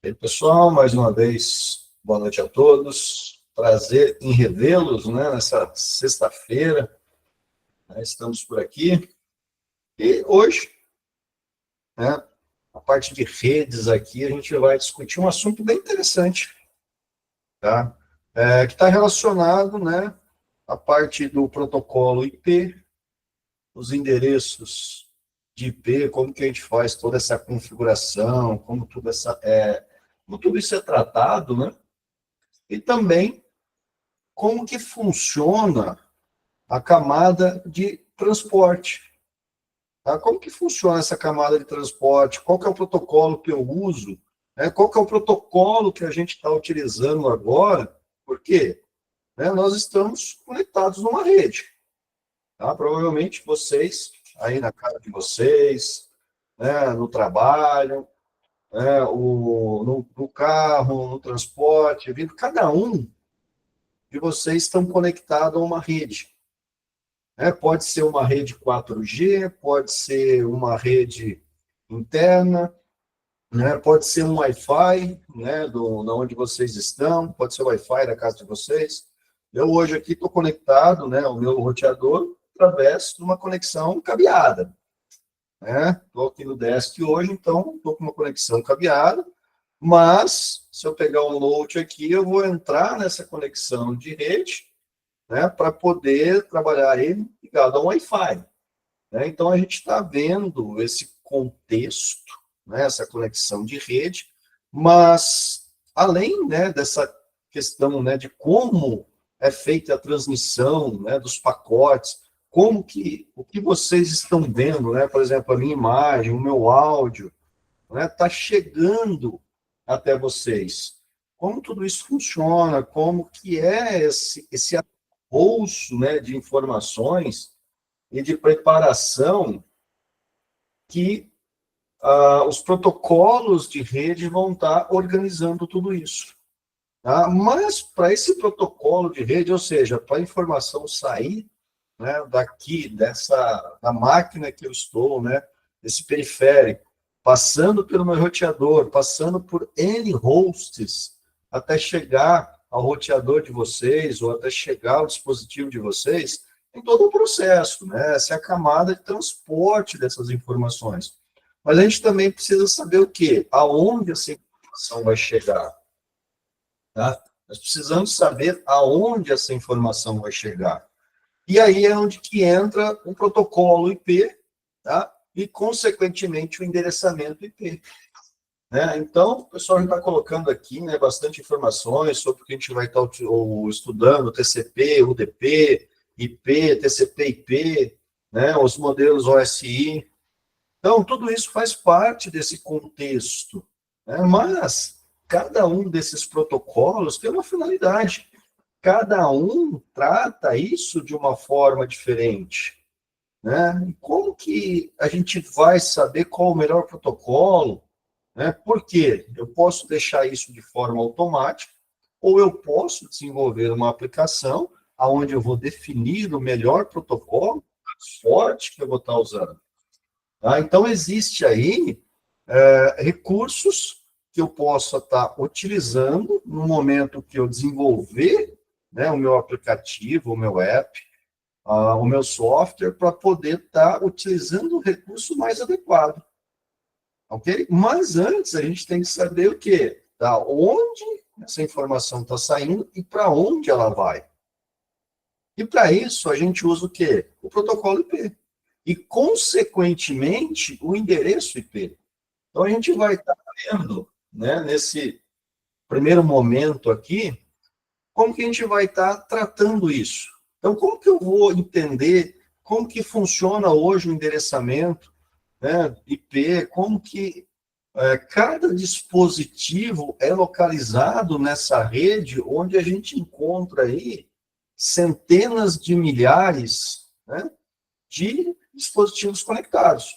E aí, pessoal, mais uma vez, boa noite a todos. Prazer em revê-los, né, nessa sexta-feira. Estamos por aqui. E hoje, né, a parte de redes aqui, a gente vai discutir um assunto bem interessante, tá? Que está relacionado, né, à parte do protocolo IP, os endereços de IP, como que a gente faz toda essa configuração, como tudo isso é tratado, né? E também como que funciona a camada de transporte. Tá? Como que funciona essa camada de transporte? Qual que é o protocolo que eu uso? Né? Qual que é o protocolo que a gente está utilizando agora? Por quê? Né? Nós estamos conectados numa rede. Tá? Provavelmente vocês, aí na casa de vocês, né, no trabalho, né, no carro, no transporte, cada um de vocês estão conectados a uma rede. Pode ser uma rede 4G, pode ser uma rede interna, né? Pode ser um Wi-Fi, né, da onde vocês estão, pode ser o Wi-Fi da casa de vocês. Eu hoje aqui estou conectado, né, ao meu roteador através de uma conexão cabeada. Estou aqui no desk hoje, então estou com uma conexão cabeada, mas se eu pegar um Note aqui, eu vou entrar nessa conexão de rede, né, para poder trabalhar ele ligado ao Wi-Fi. Né? Então, a gente está vendo esse contexto, né, essa conexão de rede, mas, além, né, dessa questão, né, de como é feita a transmissão, né, dos pacotes, o que vocês estão vendo, né, por exemplo, a minha imagem, o meu áudio, né, está chegando até vocês. Como tudo isso funciona, como que é esse arcabouço, né, de informações e de preparação que os protocolos de rede vão estar organizando tudo isso. Tá? Mas para esse protocolo de rede, ou seja, para a informação sair, né, da máquina que eu estou, né, desse periférico, passando pelo meu roteador, passando por N hosts, até chegar ao roteador de vocês, ou até chegar ao dispositivo de vocês, tem todo um processo, né? Essa é a camada de transporte dessas informações. Mas a gente também precisa saber o quê? Aonde essa informação vai chegar. Tá? Nós precisamos saber aonde essa informação vai chegar. E aí é onde que entra o protocolo IP, tá? E, consequentemente, o endereçamento IP. Né? Então, o pessoal já está colocando aqui, né, bastante informações sobre o que a gente vai estar estudando, TCP, UDP, IP, TCP/IP, né, os modelos OSI. Então, tudo isso faz parte desse contexto. Né? Mas cada um desses protocolos tem uma finalidade. Cada um trata isso de uma forma diferente. Né? E como que a gente vai saber qual o melhor protocolo? Né? Por quê? Eu posso deixar isso de forma automática, ou eu posso desenvolver uma aplicação onde eu vou definir o melhor protocolo, mais forte que eu vou estar usando. Tá? Então, existe aí recursos que eu possa estar utilizando no momento que eu desenvolver, né, o meu aplicativo, o meu app, o meu software, para poder estar utilizando o recurso mais adequado. Ok? Mas antes a gente tem que saber o quê? Da onde essa informação está saindo e para onde ela vai. E para isso a gente usa o quê? O protocolo IP. E, consequentemente, o endereço IP. Então a gente vai estar vendo, né, nesse primeiro momento aqui, como que a gente vai estar tratando isso. Então, como que eu vou entender como que funciona hoje o endereçamento, né, IP, como que cada dispositivo é localizado nessa rede, onde a gente encontra aí centenas de milhares, né, de dispositivos conectados.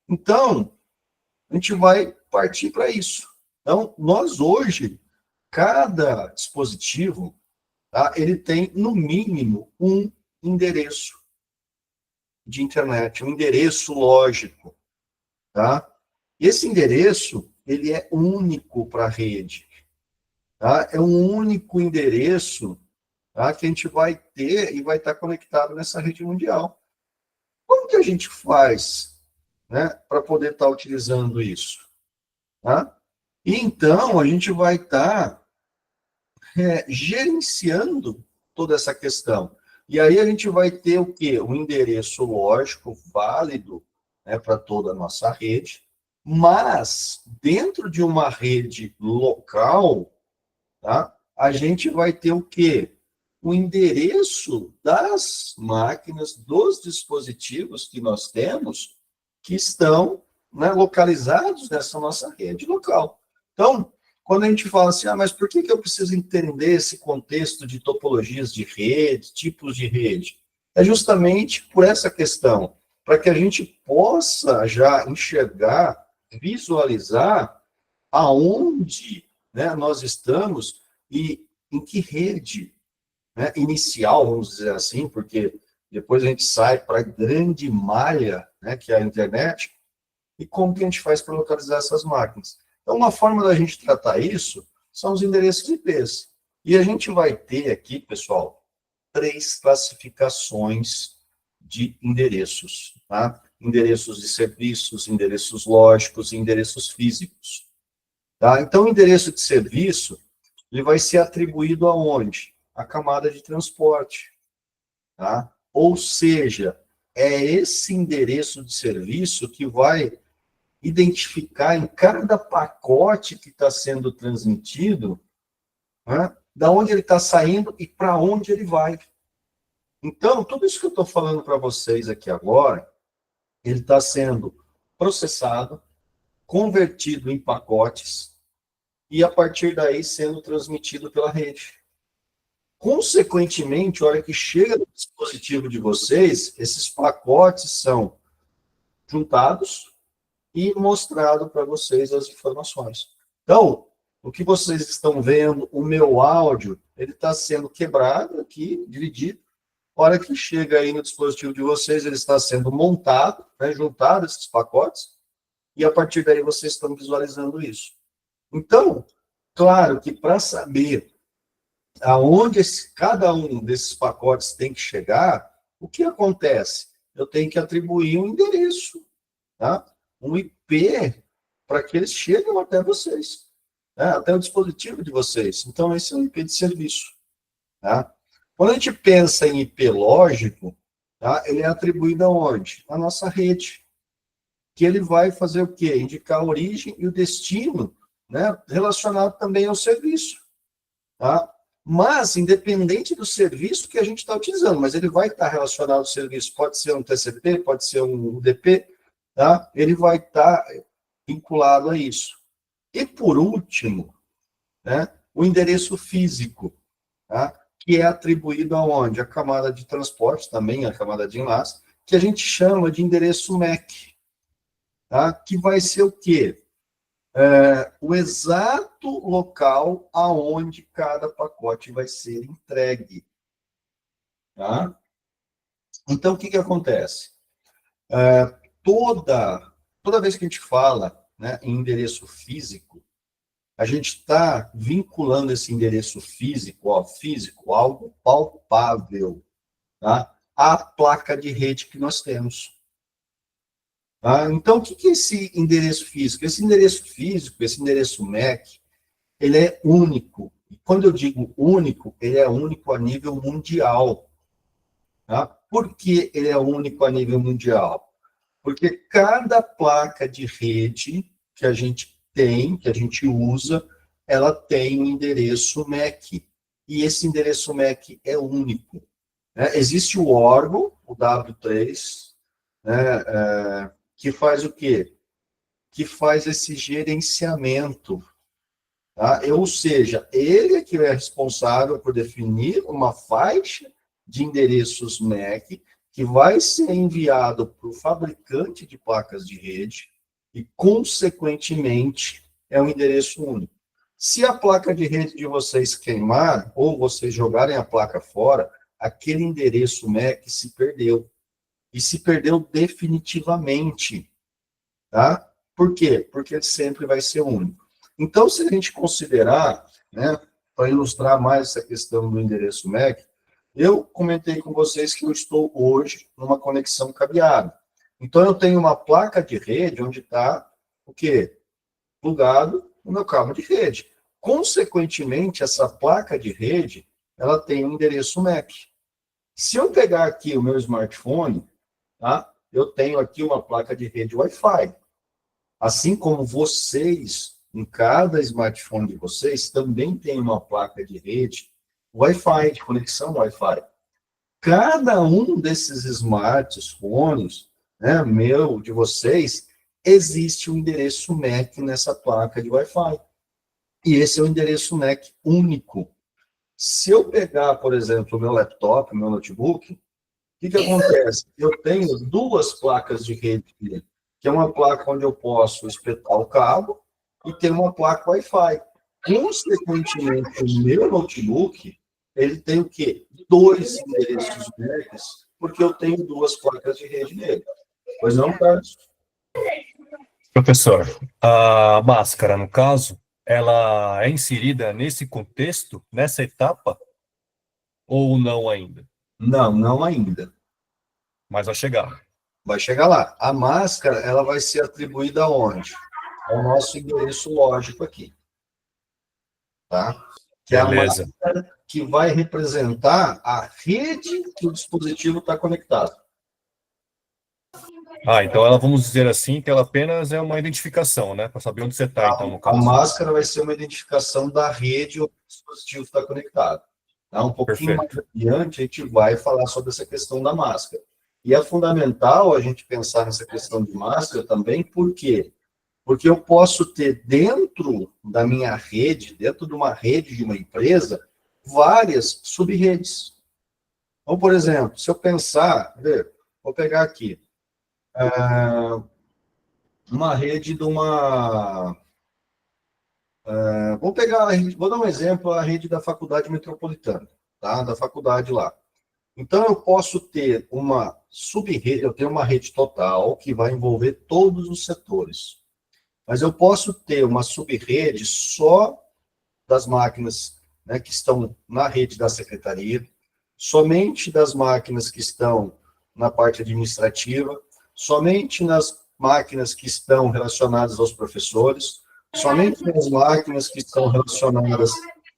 Então, a gente vai partir para isso. Então, nós hoje, cada dispositivo, tá, ele tem, no mínimo, um endereço de internet, um endereço lógico. Tá? Esse endereço, ele é único para a rede. Tá? É um único endereço, tá, que a gente vai ter e vai estar conectado nessa rede mundial. Como que a gente faz, né, para poder estar utilizando isso? Tá? E então, a gente vai estar gerenciando toda essa questão. E aí a gente vai ter o quê? Um endereço lógico, válido, né, para toda a nossa rede, mas dentro de uma rede local, tá, a gente vai ter o quê? O endereço das máquinas, dos dispositivos que nós temos, que estão, né, localizados nessa nossa rede local. Então, quando a gente fala assim, mas por que eu preciso entender esse contexto de topologias de rede, tipos de rede? É justamente por essa questão, para que a gente possa já enxergar, visualizar aonde, né, nós estamos e em que rede, né, inicial, vamos dizer assim, porque depois a gente sai para a grande malha, né, que é a internet, e como que a gente faz para localizar essas máquinas. Então, uma forma da gente tratar isso são os endereços IPs. E a gente vai ter aqui, pessoal, 3 classificações de endereços, tá? Endereços de serviços, endereços lógicos e endereços físicos. Tá? Então, o endereço de serviço, ele vai ser atribuído aonde? A camada de transporte. Tá? Ou seja, é esse endereço de serviço que vai identificar em cada pacote que está sendo transmitido, né, da onde ele está saindo e para onde ele vai. Então, tudo isso que eu estou falando para vocês aqui agora, ele está sendo processado, convertido em pacotes, e a partir daí sendo transmitido pela rede. Consequentemente, a hora que chega no dispositivo de vocês, esses pacotes são juntados e mostrado para vocês as informações. Então, o que vocês estão vendo, o meu áudio, ele está sendo quebrado aqui, dividido. A hora que chega aí no dispositivo de vocês, ele está sendo montado, né, juntado esses pacotes, e a partir daí vocês estão visualizando isso. Então, claro que para saber aonde cada um desses pacotes tem que chegar, o que acontece? Eu tenho que atribuir um endereço, tá? Um IP, para que eles cheguem até vocês, né? Até o dispositivo de vocês. Então, esse é um IP de serviço. Tá? Quando a gente pensa em IP lógico, tá? Ele é atribuído aonde? Na nossa rede. Que ele vai fazer o quê? Indicar a origem e o destino, né? Relacionado também ao serviço. Tá? Mas, independente do serviço que a gente está utilizando, mas ele vai estar relacionado ao serviço, pode ser um TCP, pode ser um UDP, tá? Ele vai estar vinculado a isso. E, por último, né, o endereço físico, tá? Que é atribuído aonde? A camada de transporte, também a camada de enlace, que a gente chama de endereço MAC, tá? Que vai ser o quê? O exato local aonde cada pacote vai ser entregue. Tá? Então, o que acontece? Toda vez que a gente fala, né, em endereço físico, a gente está vinculando esse endereço físico, algo palpável, tá? À placa de rede que nós temos. Tá? Então, o que é esse endereço físico? Esse endereço físico, esse endereço MAC, ele é único. E quando eu digo único, ele é único a nível mundial. Tá? Por que ele é único a nível mundial? Porque cada placa de rede que a gente tem, que a gente usa, ela tem um endereço MAC. E esse endereço MAC é único. Né? Existe o órgão, o W3, né, que faz o quê? Que faz esse gerenciamento. Tá? Ou seja, ele é que é responsável por definir uma faixa de endereços MAC que vai ser enviado para o fabricante de placas de rede e, consequentemente, é um endereço único. Se a placa de rede de vocês queimar ou vocês jogarem a placa fora, aquele endereço MAC se perdeu. E se perdeu definitivamente. Tá? Por quê? Porque ele sempre vai ser único. Então, se a gente considerar, né, para ilustrar mais essa questão do endereço MAC, eu comentei com vocês que eu estou hoje numa conexão cabeada. Então, eu tenho uma placa de rede onde está o quê? Plugado no meu cabo de rede. Consequentemente, essa placa de rede, ela tem um endereço MAC. Se eu pegar aqui o meu smartphone, tá? Eu tenho aqui uma placa de rede Wi-Fi. Assim como vocês, em cada smartphone de vocês, também tem uma placa de rede Wi-Fi, de conexão Wi-Fi. Cada um desses smartphones, né, meu, de vocês, existe um endereço MAC nessa placa de Wi-Fi. E esse é o endereço MAC único. Se eu pegar, por exemplo, o meu laptop, o meu notebook, o que acontece? Eu tenho duas placas de rede, que é uma placa onde eu posso espetar o cabo e tem uma placa Wi-Fi. Consequentemente, o meu notebook, ele tem o quê? Dois endereços MACs, porque eu tenho duas placas de rede nele. Pois não, Carlos? Professor, a máscara, no caso, ela é inserida nesse contexto, nessa etapa, ou não ainda? Não, não ainda. Mas vai chegar. Vai chegar lá. A máscara, ela vai ser atribuída aonde? Ao nosso endereço lógico aqui, tá? Que é a Beleza. máscara que vai representar a rede que o dispositivo está conectado. Então ela, vamos dizer assim, que ela apenas é uma identificação, né? Para saber onde você está, então, no A caso. máscara vai ser uma identificação da rede onde o dispositivo está conectado. Tá? Um pouquinho mais Perfeito. adiante, a gente vai falar sobre essa questão da máscara. E é fundamental a gente pensar nessa questão de máscara também, por quê? Porque eu posso ter dentro da minha rede, dentro de uma rede de uma empresa, várias sub-redes. Então, por exemplo, se eu pensar, vou pegar aqui, uma rede de uma... Vou pegar, vou dar um exemplo, a rede da Faculdade Metropolitana, tá? Da faculdade lá. Então, eu posso ter uma sub-rede, eu tenho uma rede total que vai envolver todos os setores. Mas eu posso ter uma sub-rede só das máquinas, né, que estão na rede da secretaria, somente das máquinas que estão na parte administrativa, somente nas máquinas que estão relacionadas aos professores, somente nas máquinas que estão relacionadas,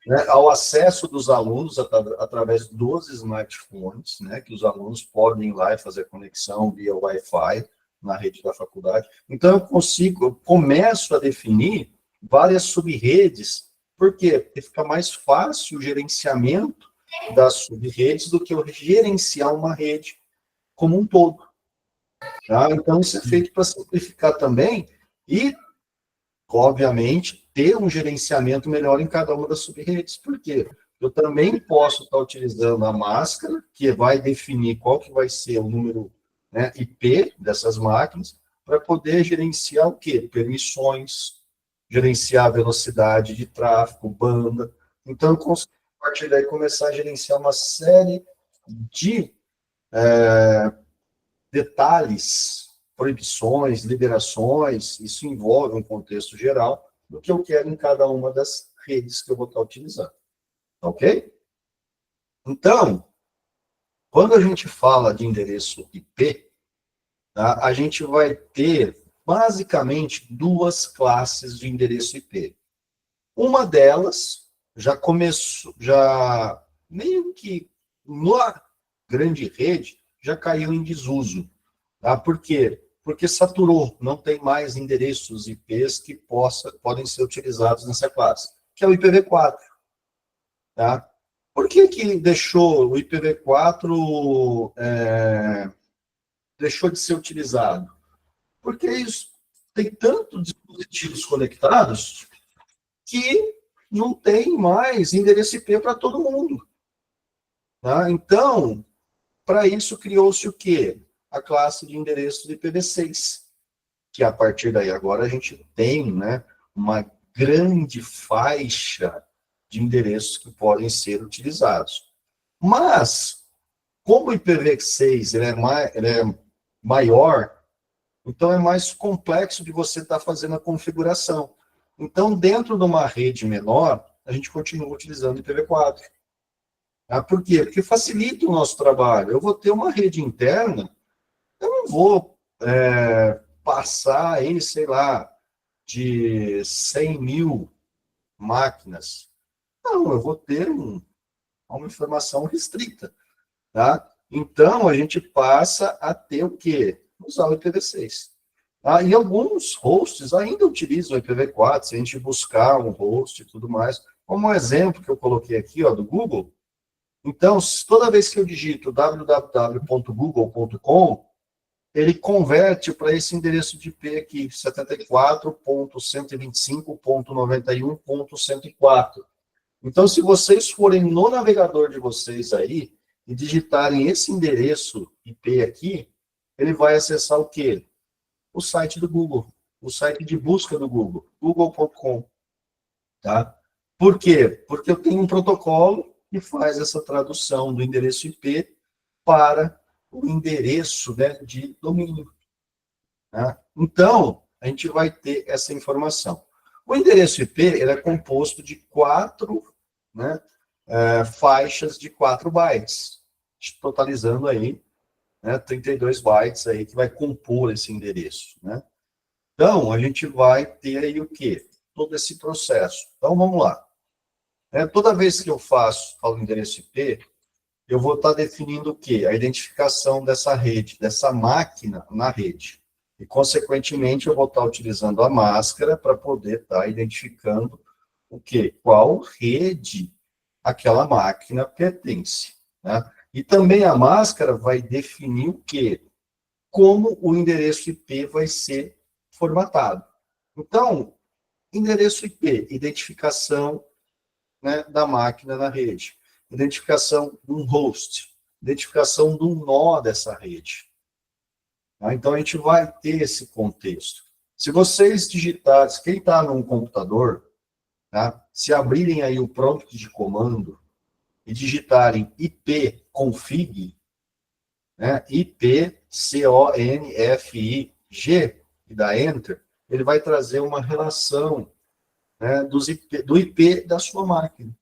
né, ao acesso dos alunos através dos smartphones, né, que os alunos podem ir lá e fazer conexão via Wi-Fi na rede da faculdade. Então, eu começo a definir várias sub-redes. Por quê? Porque fica mais fácil o gerenciamento das sub-redes do que eu gerenciar uma rede como um todo. Tá? Então, isso é feito para simplificar também e, obviamente, ter um gerenciamento melhor em cada uma das sub-redes. Por quê? Eu também posso estar utilizando a máscara, que vai definir qual que vai ser o número, né, IP dessas máquinas, para poder gerenciar o quê? Permissões, gerenciar a velocidade de tráfego, banda. Então, eu consigo, a partir daí, começar a gerenciar uma série de detalhes, proibições, liberações, isso envolve um contexto geral do que eu quero em cada uma das redes que eu vou estar utilizando. Ok? Então, quando a gente fala de endereço IP, tá, a gente vai ter basicamente duas classes de endereço IP. Uma delas já começou, já meio que na grande rede já caiu em desuso. Tá? Por quê? Porque saturou, não tem mais endereços IPs que podem ser utilizados nessa classe, que é o IPv4. Tá? Por que deixou o IPv4 deixou de ser utilizado? Porque isso tem tantos dispositivos conectados que não tem mais endereço IP para todo mundo. Tá? Então, para isso criou-se o quê? A classe de endereços IPv6, que a partir daí agora a gente tem, né, uma grande faixa de endereços que podem ser utilizados. Mas, como o IPv6 ele é maior, Então, é mais complexo de você estar fazendo a configuração. Então, dentro de uma rede menor, a gente continua utilizando IPv4. Por quê? Porque facilita o nosso trabalho. Eu vou ter uma rede interna, eu não vou passar aí, sei lá, de 100 mil máquinas. Não, eu vou ter uma informação restrita. Tá? Então, a gente passa a ter o quê? Usar o IPv6. E alguns hosts ainda utilizam o IPv4, se a gente buscar um host e tudo mais. Como um exemplo que eu coloquei aqui, ó, do Google. Então, toda vez que eu digito www.google.com, ele converte para esse endereço de IP aqui, 74.125.91.104. Então, se vocês forem no navegador de vocês aí e digitarem esse endereço IP aqui, ele vai acessar o quê? O site do Google, o site de busca do Google, google.com. Tá? Por quê? Porque eu tenho um protocolo que faz essa tradução do endereço IP para o endereço, né, de domínio. Tá? Então, a gente vai ter essa informação. O endereço IP ele é composto de 4, né, faixas de 4 bytes, totalizando aí, né, 32 bytes aí que vai compor esse endereço. Né? Então, a gente vai ter aí o quê? Todo esse processo. Então, vamos lá. Toda vez que eu falo endereço IP, eu vou estar definindo o quê? A identificação dessa rede, dessa máquina na rede. E, consequentemente, eu vou estar utilizando a máscara para poder estar identificando o quê? Qual rede aquela máquina pertence. Né? E também a máscara vai definir o quê? Como o endereço IP vai ser formatado. Então, endereço IP, identificação, né, da máquina na rede, identificação de um host, identificação de um nó dessa rede. Tá? Então, a gente vai ter esse contexto. Se vocês digitarem, quem está num computador, tá? Se abrirem aí o prompt de comando e digitarem ipconfig, né? ipconfig, e dá Enter, ele vai trazer uma relação, né, do IP da sua máquina.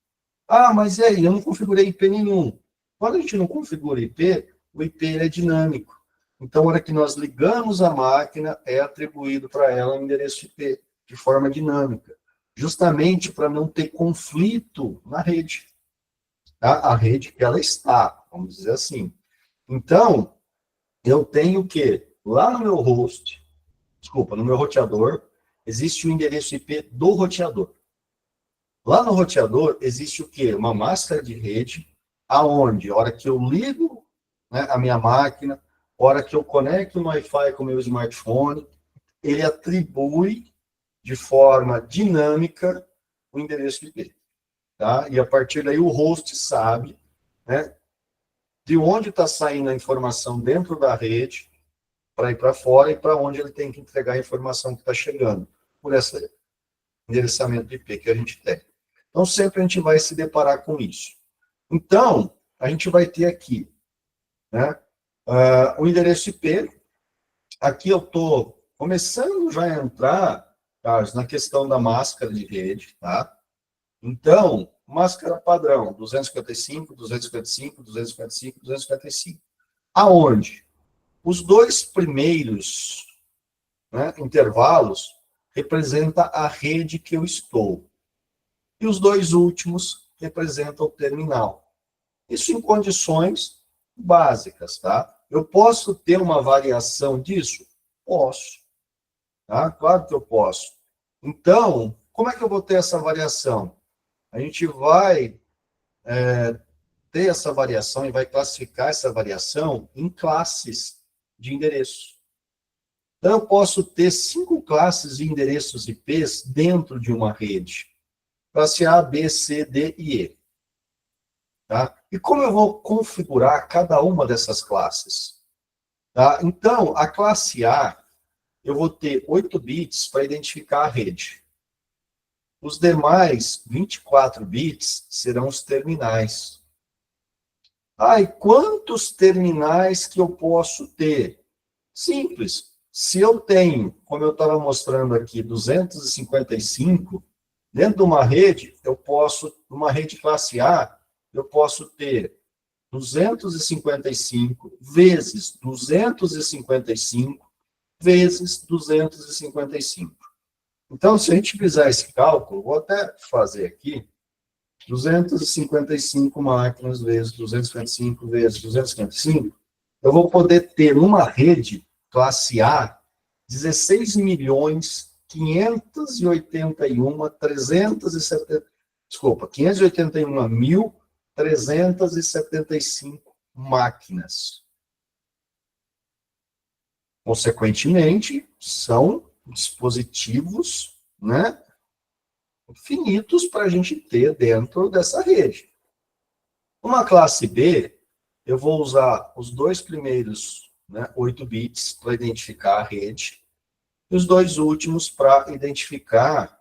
Mas e aí, eu não configurei IP nenhum. Quando a gente não configura IP, o IP é dinâmico. Então, na hora que nós ligamos a máquina, é atribuído para ela um endereço IP de forma dinâmica, justamente para não ter conflito na rede. Tá? A rede que ela está, vamos dizer assim. Então, eu tenho o quê? Lá no meu host, desculpa, no meu roteador, existe o endereço IP do roteador. Lá no roteador existe o quê? Uma máscara de rede, aonde, a hora que eu ligo, né, a minha máquina, a hora que eu conecto no Wi-Fi com o meu smartphone, ele atribui de forma dinâmica o endereço IP. Tá? E a partir daí o host sabe, né, de onde está saindo a informação dentro da rede para ir para fora e para onde ele tem que entregar a informação que está chegando, por esse endereçamento IP que a gente tem. Então, sempre a gente vai se deparar com isso. Então, a gente vai ter aqui, né, o endereço IP. Aqui eu estou começando já a entrar, Carlos, na questão da máscara de rede, tá? Então, máscara padrão, 255, 255, 255, 255. Aonde? Os dois primeiros, né, intervalos representam a rede que eu estou. E os dois últimos representam o terminal. Isso em condições básicas, tá? Eu posso ter uma variação disso? Posso. Tá? Claro que eu posso. Então, como é que eu vou ter essa variação? A gente vai ter essa variação e vai classificar essa variação em classes de endereço. Então, eu posso ter 5 classes de endereços IPs dentro de uma rede. Classe A, B, C, D e E. Tá? E como eu vou configurar cada uma dessas classes? Tá? Então, a classe A, eu vou ter 8 bits para identificar a rede. Os demais 24 bits serão os terminais. E quantos terminais que eu posso ter? Simples. Se eu tenho, como eu estava mostrando aqui, 255, dentro de uma rede, numa rede classe A, eu posso ter 255 vezes 255 vezes 255. Então, se a gente fizer esse cálculo, vou até fazer aqui, 255 máquinas vezes 255 vezes 255, eu vou poder ter numa rede classe A 16 milhões 581 370, desculpa, 581.375 máquinas. Consequentemente, são dispositivos, né, finitos para a gente ter dentro dessa rede. Uma classe B, eu vou usar os dois primeiros, né, 8 bits para identificar a rede, e os dois últimos para identificar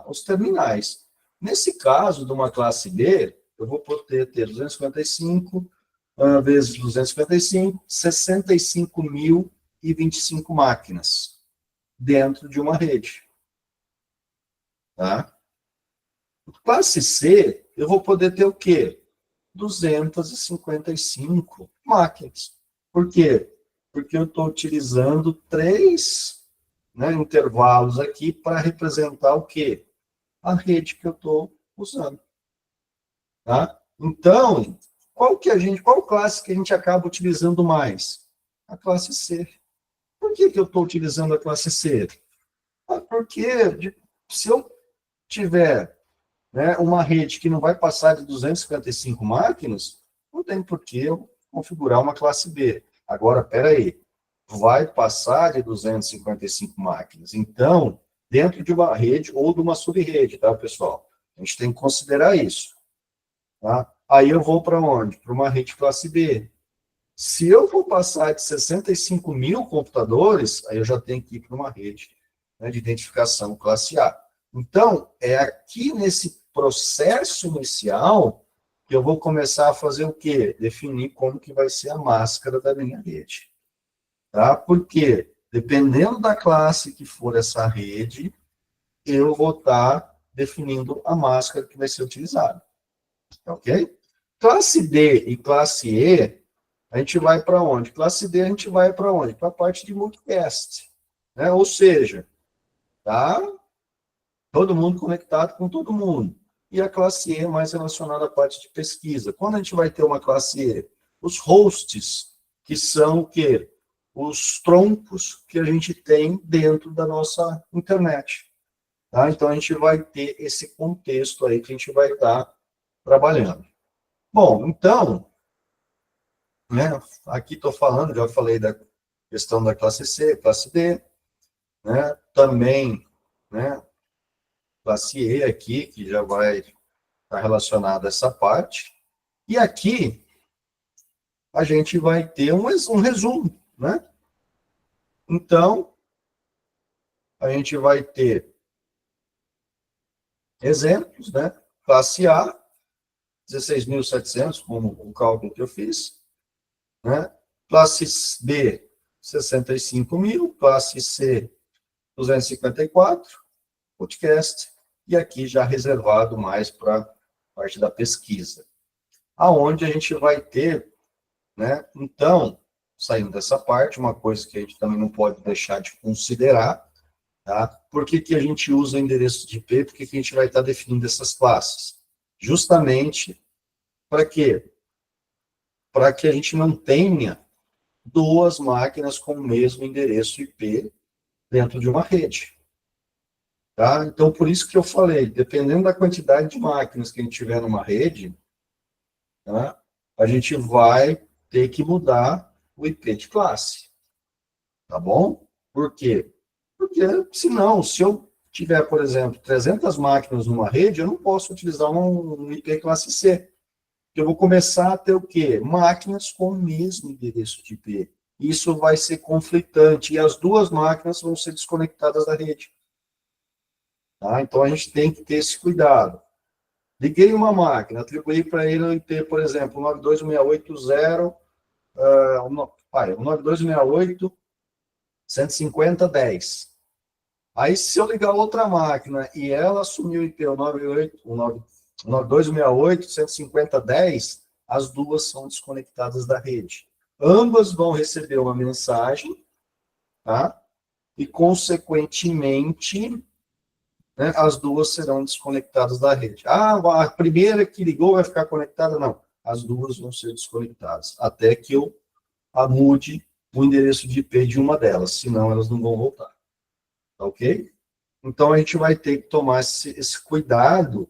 os terminais. Nesse caso, de uma classe B, eu vou poder ter 255 vezes 255, 65.025 máquinas dentro de uma rede. Tá? Classe C, eu vou poder ter o quê? 255 máquinas. Por quê? Porque eu estou utilizando 3, né, intervalos aqui para representar o quê? A rede que eu estou usando. Tá? Então, qual classe que a gente acaba utilizando mais? A classe C. Por que eu estou utilizando a classe C? Porque se eu tiver, né, uma rede que não vai passar de 255 máquinas, não tem por que eu configurar uma classe B. Agora, espera aí, vai passar de 255 máquinas. Então, dentro de uma rede ou de uma sub-rede, tá, pessoal? A gente tem que considerar isso. Tá? Aí eu vou para onde? Para uma rede classe B. Se eu for passar de 65 mil computadores, aí eu já tenho que ir para uma rede, né, de identificação classe A. Então, é aqui nesse processo inicial que eu vou começar a fazer o quê? Definir como que vai ser a máscara da minha rede. Tá? Porque, dependendo da classe que for essa rede, eu vou estar definindo a máscara que vai ser utilizada. Ok? Classe D e classe E, a gente vai para onde? Classe D a gente vai para onde? Para a parte de multicast. Né? Ou seja, tá todo mundo conectado com todo mundo. E a classe E é mais relacionada à parte de pesquisa. Quando a gente vai ter uma classe E? Os hosts, que são o quê? Os troncos que a gente tem dentro da nossa internet. Tá? Então, a gente vai ter esse contexto aí que a gente vai estar trabalhando. Bom, então, né, aqui estou falando, já falei da questão da classe C, classe D, né, também, né, classe E aqui, que já vai estar relacionada a essa parte, e aqui a gente vai ter um resumo, né? Então, a gente vai ter exemplos, né? Classe A, 16.700, como o cálculo que eu fiz, né? Classe B, 65 mil, classe C, 254, podcast, e aqui já reservado mais para a parte da pesquisa. Aonde a gente vai ter, né? Então, saindo dessa parte, uma coisa que a gente também não pode deixar de considerar, tá? Por que a gente usa o endereço de IP? Por que a gente vai estar definindo essas classes? Justamente para quê? Para que a gente mantenha duas máquinas com o mesmo endereço IP dentro de uma rede. Tá? Então, por isso que eu falei, dependendo da quantidade de máquinas que a gente tiver numa rede, tá? A gente vai ter que mudar o IP de classe. Tá bom? Por quê? Porque, senão, se eu tiver, por exemplo, 300 máquinas numa rede, eu não posso utilizar um IP classe C. Eu vou começar a ter o quê? Máquinas com o mesmo endereço de IP. Isso vai ser conflitante e as duas máquinas vão ser desconectadas da rede. Tá? Então, a gente tem que ter esse cuidado. Liguei uma máquina, atribuí para ele o IP, por exemplo, 92680, 9268 150, 10. Aí, se eu ligar outra máquina e ela assumir o IP 9268, 150, 10, as duas são desconectadas da rede. Ambas vão receber uma mensagem, tá? E, consequentemente, né, as duas serão desconectadas da rede. Ah, a primeira que ligou vai ficar conectada? Não. As duas vão ser desconectadas, até que eu mude o endereço de IP de uma delas, senão elas não vão voltar. Tá ok? Então, a gente vai ter que tomar esse cuidado,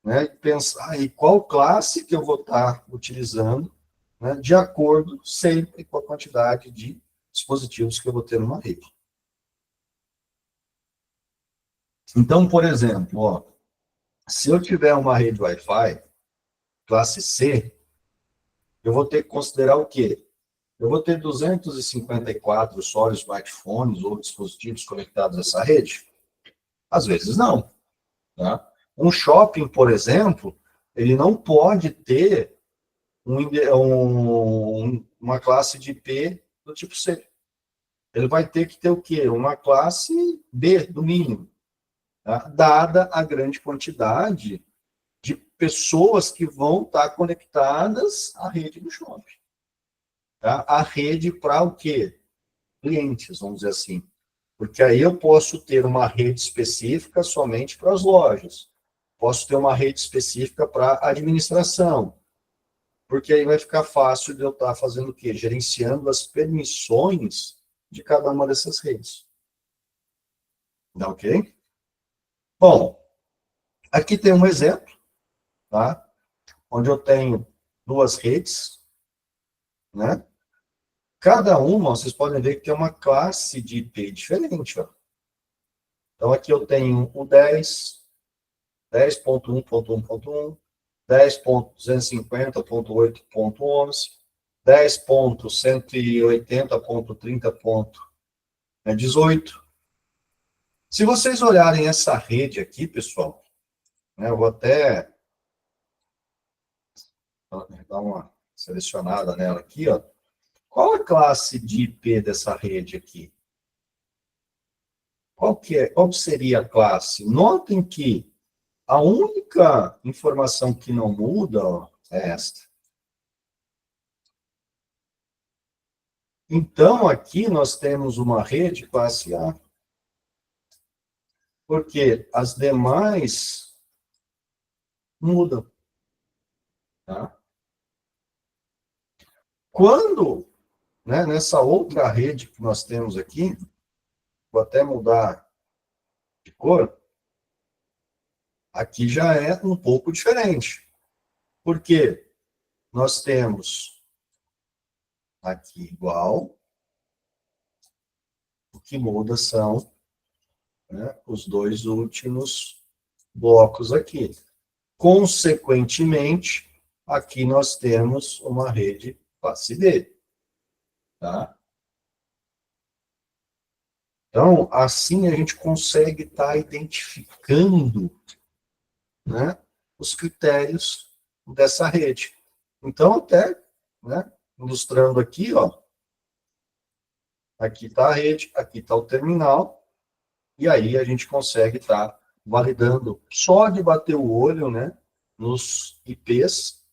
né, e pensar em qual classe que eu vou estar utilizando, né, de acordo sempre com a quantidade de dispositivos que eu vou ter numa rede. Então, por exemplo, ó, se eu tiver uma rede Wi-Fi classe C, eu vou ter que considerar o quê? Eu vou ter 254 só smartphones ou dispositivos conectados a essa rede? Às vezes não. Tá? Um shopping, por exemplo, ele não pode ter uma classe de IP do tipo C. Ele vai ter que ter o quê? Uma classe B, no mínimo, tá? Dada a grande quantidade de pessoas que vão estar conectadas à rede do shopping. Tá? A rede para o quê? Clientes, vamos dizer assim. Porque aí eu posso ter uma rede específica somente para as lojas. Posso ter uma rede específica para a administração. Porque aí vai ficar fácil de eu estar fazendo o quê? Gerenciando as permissões de cada uma dessas redes. Tá ok? Bom, aqui tem um exemplo, tá? Onde eu tenho duas redes, né? Cada uma, vocês podem ver que tem uma classe de IP diferente, ó. Então, aqui eu tenho o 10, 10.1.1.1, 10.250.8.11, 10.180.30.18. Se vocês olharem essa rede aqui, pessoal, né, eu vou até dar uma selecionada nela aqui, ó. Qual a classe de IP dessa rede aqui? Qual seria a classe? Notem que a única informação que não muda, ó, é esta. Então, aqui nós temos uma rede classe A. Porque as demais mudam. Tá? Quando, né, nessa outra rede que nós temos aqui, vou até mudar de cor, aqui já é um pouco diferente. Porque nós temos aqui igual, o que muda são, né, os dois últimos blocos aqui. Consequentemente, aqui nós temos uma rede classe D. Tá? Então, assim a gente consegue estar identificando, né, os critérios dessa rede. Então, até, né, ilustrando aqui, ó, aqui está a rede, aqui está o terminal, e aí a gente consegue estar validando, só de bater o olho, né, nos IPs,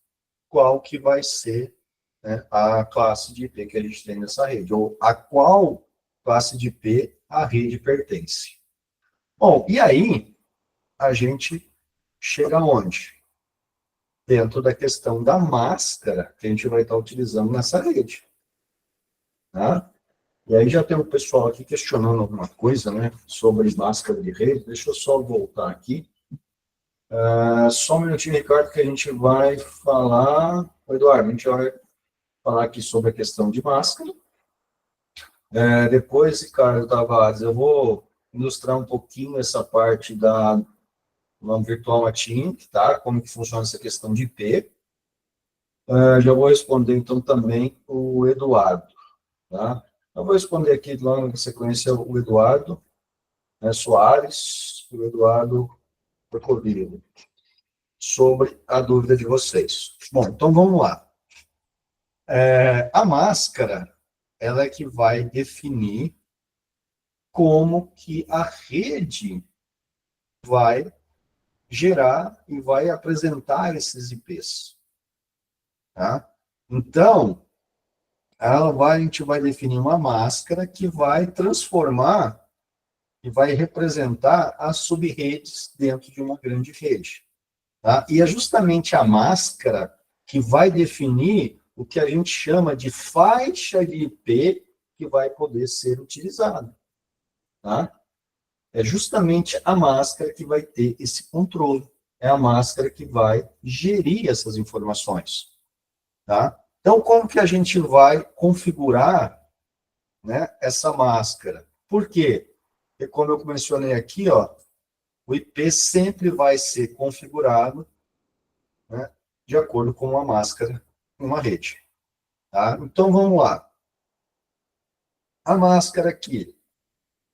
qual que vai ser, né, a classe de IP que a gente tem nessa rede, ou a qual classe de IP a rede pertence. Bom, e aí a gente chega aonde? Dentro da questão da máscara que a gente vai estar utilizando nessa rede. Tá? E aí já tem um pessoal aqui questionando alguma coisa, né, sobre máscara de rede. Deixa eu só voltar aqui. Só um minutinho, Ricardo, que a gente vai falar... Eduardo, a gente vai falar aqui sobre a questão de máscara. Depois, Ricardo Tavares, eu vou ilustrar um pouquinho essa parte da Virtual Machine, tá? Como que funciona essa questão de IP. Já vou responder, então, também o Eduardo, tá? Eu vou responder aqui, logo na sequência, o Eduardo, né, Soares, e o Eduardo Procodilo, sobre a dúvida de vocês. Bom, então vamos lá. A máscara, ela é que vai definir, como que a rede vai gerar e vai apresentar esses IPs. Tá? Então, a gente vai definir uma máscara que vai transformar e vai representar as sub-redes dentro de uma grande rede. Tá? E é justamente a máscara que vai definir o que a gente chama de faixa de IP que vai poder ser utilizada. Tá? É justamente a máscara que vai ter esse controle. É a máscara que vai gerir essas informações. Tá? Então, como que a gente vai configurar, né, essa máscara? Por quê? Porque, como eu mencionei aqui, ó, o IP sempre vai ser configurado, né, de acordo com uma máscara em uma rede. Tá? Então, vamos lá. A máscara aqui.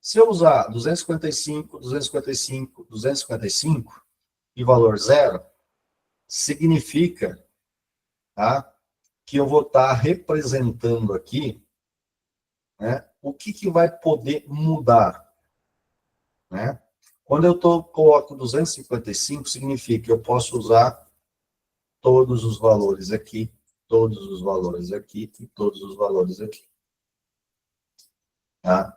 Se eu usar 255, 255, 255 e valor zero, significa, tá, que eu vou estar representando aqui, né, o que vai poder mudar. Né? Quando eu coloco 255, significa que eu posso usar todos os valores aqui, todos os valores aqui e todos os valores aqui. Tá?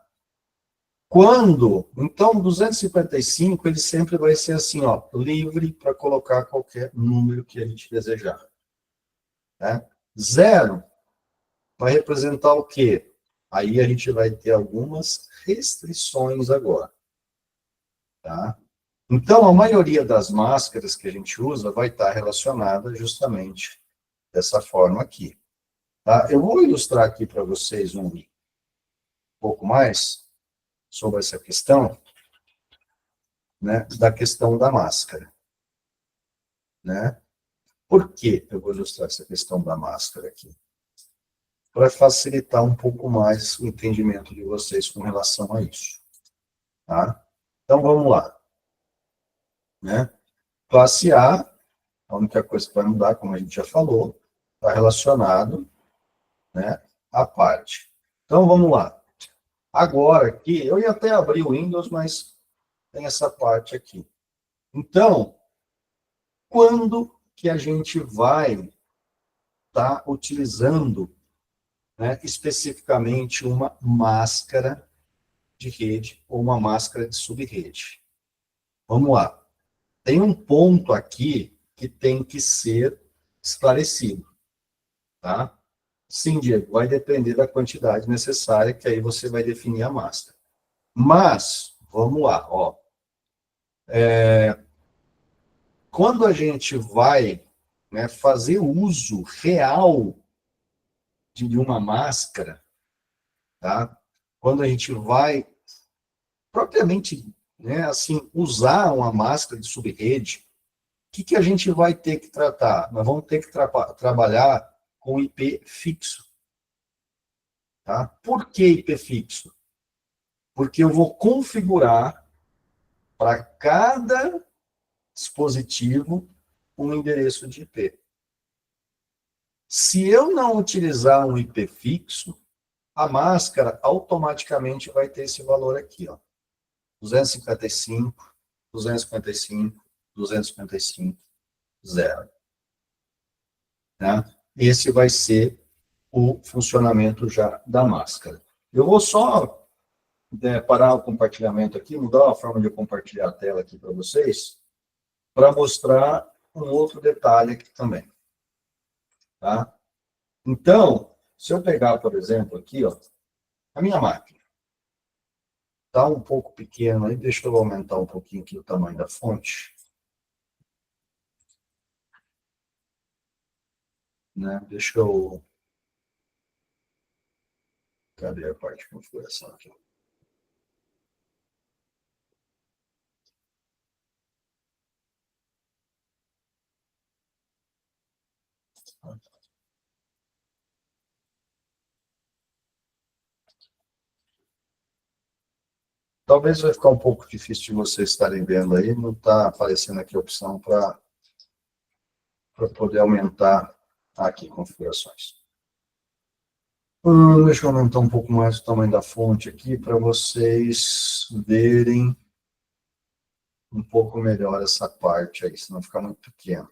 Então, 255, ele sempre vai ser assim, ó, livre para colocar qualquer número que a gente desejar. Né? Zero vai representar o quê? Aí a gente vai ter algumas restrições agora. Tá? Então, a maioria das máscaras que a gente usa vai estar relacionada justamente dessa forma aqui. Tá? Eu vou ilustrar aqui para vocês um pouco mais sobre essa questão, né, da questão da máscara. Né? Por que eu vou ilustrar essa questão da máscara aqui? Para facilitar um pouco mais o entendimento de vocês com relação a isso. Tá? Então, vamos lá. Né? Classe A, a única coisa que vai mudar, como a gente já falou, está relacionado, né, à parte. Então, vamos lá. Agora aqui, eu ia até abrir o Windows, mas tem essa parte aqui. Então, quando que a gente vai estar utilizando, né, especificamente uma máscara de rede ou uma máscara de subrede? Vamos lá. Tem um ponto aqui que tem que ser esclarecido. Tá? Sim, Diego, vai depender da quantidade necessária, que aí você vai definir a máscara. Mas, vamos lá, ó. Quando a gente vai, né, fazer uso real de uma máscara, tá? Quando a gente vai propriamente, né, assim, usar uma máscara de subrede, o que a gente vai ter que tratar? Nós vamos ter que trabalhar com IP fixo. Tá? Por que IP fixo? Porque eu vou configurar para cada dispositivo um endereço de IP. Se eu não utilizar um IP fixo, a máscara automaticamente vai ter esse valor aqui, ó. 255, 255, 255, 0. Tá? Esse vai ser o funcionamento já da máscara. Eu vou só parar o compartilhamento aqui, mudar a forma de eu compartilhar a tela aqui para vocês, para mostrar um outro detalhe aqui também. Tá? Então, se eu pegar, por exemplo, aqui, ó, a minha máquina está um pouco pequena, aí deixa eu aumentar um pouquinho aqui o tamanho da fonte. Né? Deixa eu... Cadê a parte de configuração aqui? Talvez vai ficar um pouco difícil de vocês estarem vendo aí, não está aparecendo aqui a opção para poder aumentar aqui configurações. Deixa eu aumentar um pouco mais o tamanho da fonte aqui para vocês verem um pouco melhor essa parte aí, senão fica muito pequeno.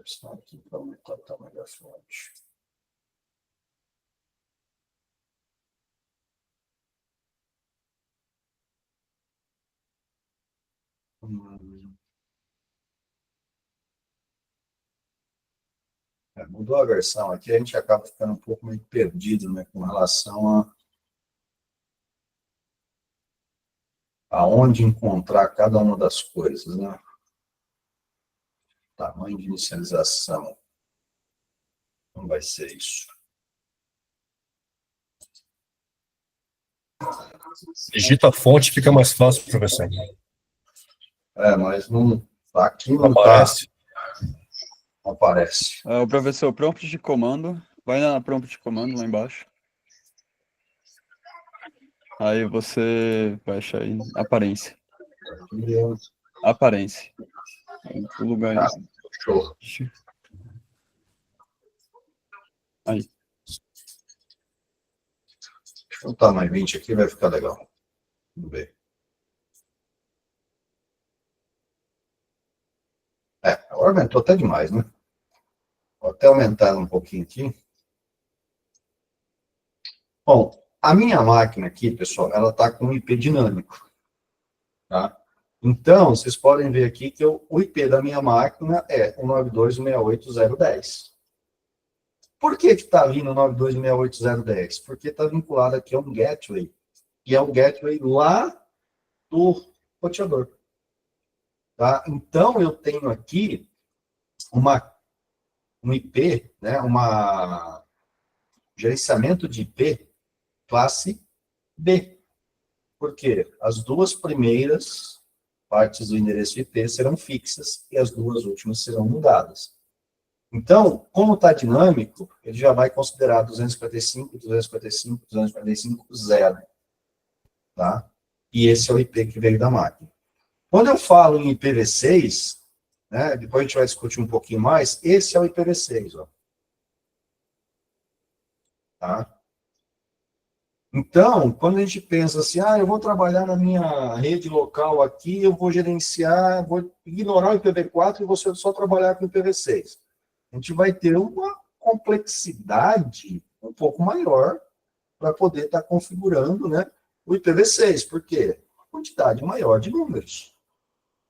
Só aqui para aumentar o tamanho da fonte. Mudou a versão aqui, a gente acaba ficando um pouco meio perdido, né, com relação a onde encontrar cada uma das coisas, né? Tamanho de inicialização. Como vai ser isso? Digita a fonte, fica mais fácil, professor. Mas não, aqui não Aparece. Não aparece. O professor, prompt de comando. Vai na prompt de comando lá embaixo. Aí você vai achar aí aparência. Aparência. O lugar aí. Show. Aí. Deixa eu botar mais 20 aqui, vai ficar legal. Vamos ver. Agora aumentou até demais, né? Vou até aumentar um pouquinho aqui. Bom, a minha máquina aqui, pessoal, ela está com um IP dinâmico. Tá? Então, vocês podem ver aqui que o IP da minha máquina é 192.168.010. Por que está vindo 192.168.010? Porque está vinculado aqui a um gateway. E é um gateway lá do roteador. Tá? Então, eu tenho aqui um IP, né, gerenciamento de IP classe B. Por quê? As duas primeiras partes do endereço IP serão fixas e as duas últimas serão mudadas. Então, como está dinâmico, ele já vai considerar 255, 255, 245, 0. Tá? E esse é o IP que veio da máquina. Quando eu falo em IPv6, né, depois a gente vai discutir um pouquinho mais, esse é o IPv6. Ó. Tá? Então, quando a gente pensa assim, eu vou trabalhar na minha rede local aqui, eu vou gerenciar, vou ignorar o IPv4 e vou só trabalhar com o IPv6. A gente vai ter uma complexidade um pouco maior para poder estar configurando, né, o IPv6. Por quê? Quantidade maior de números.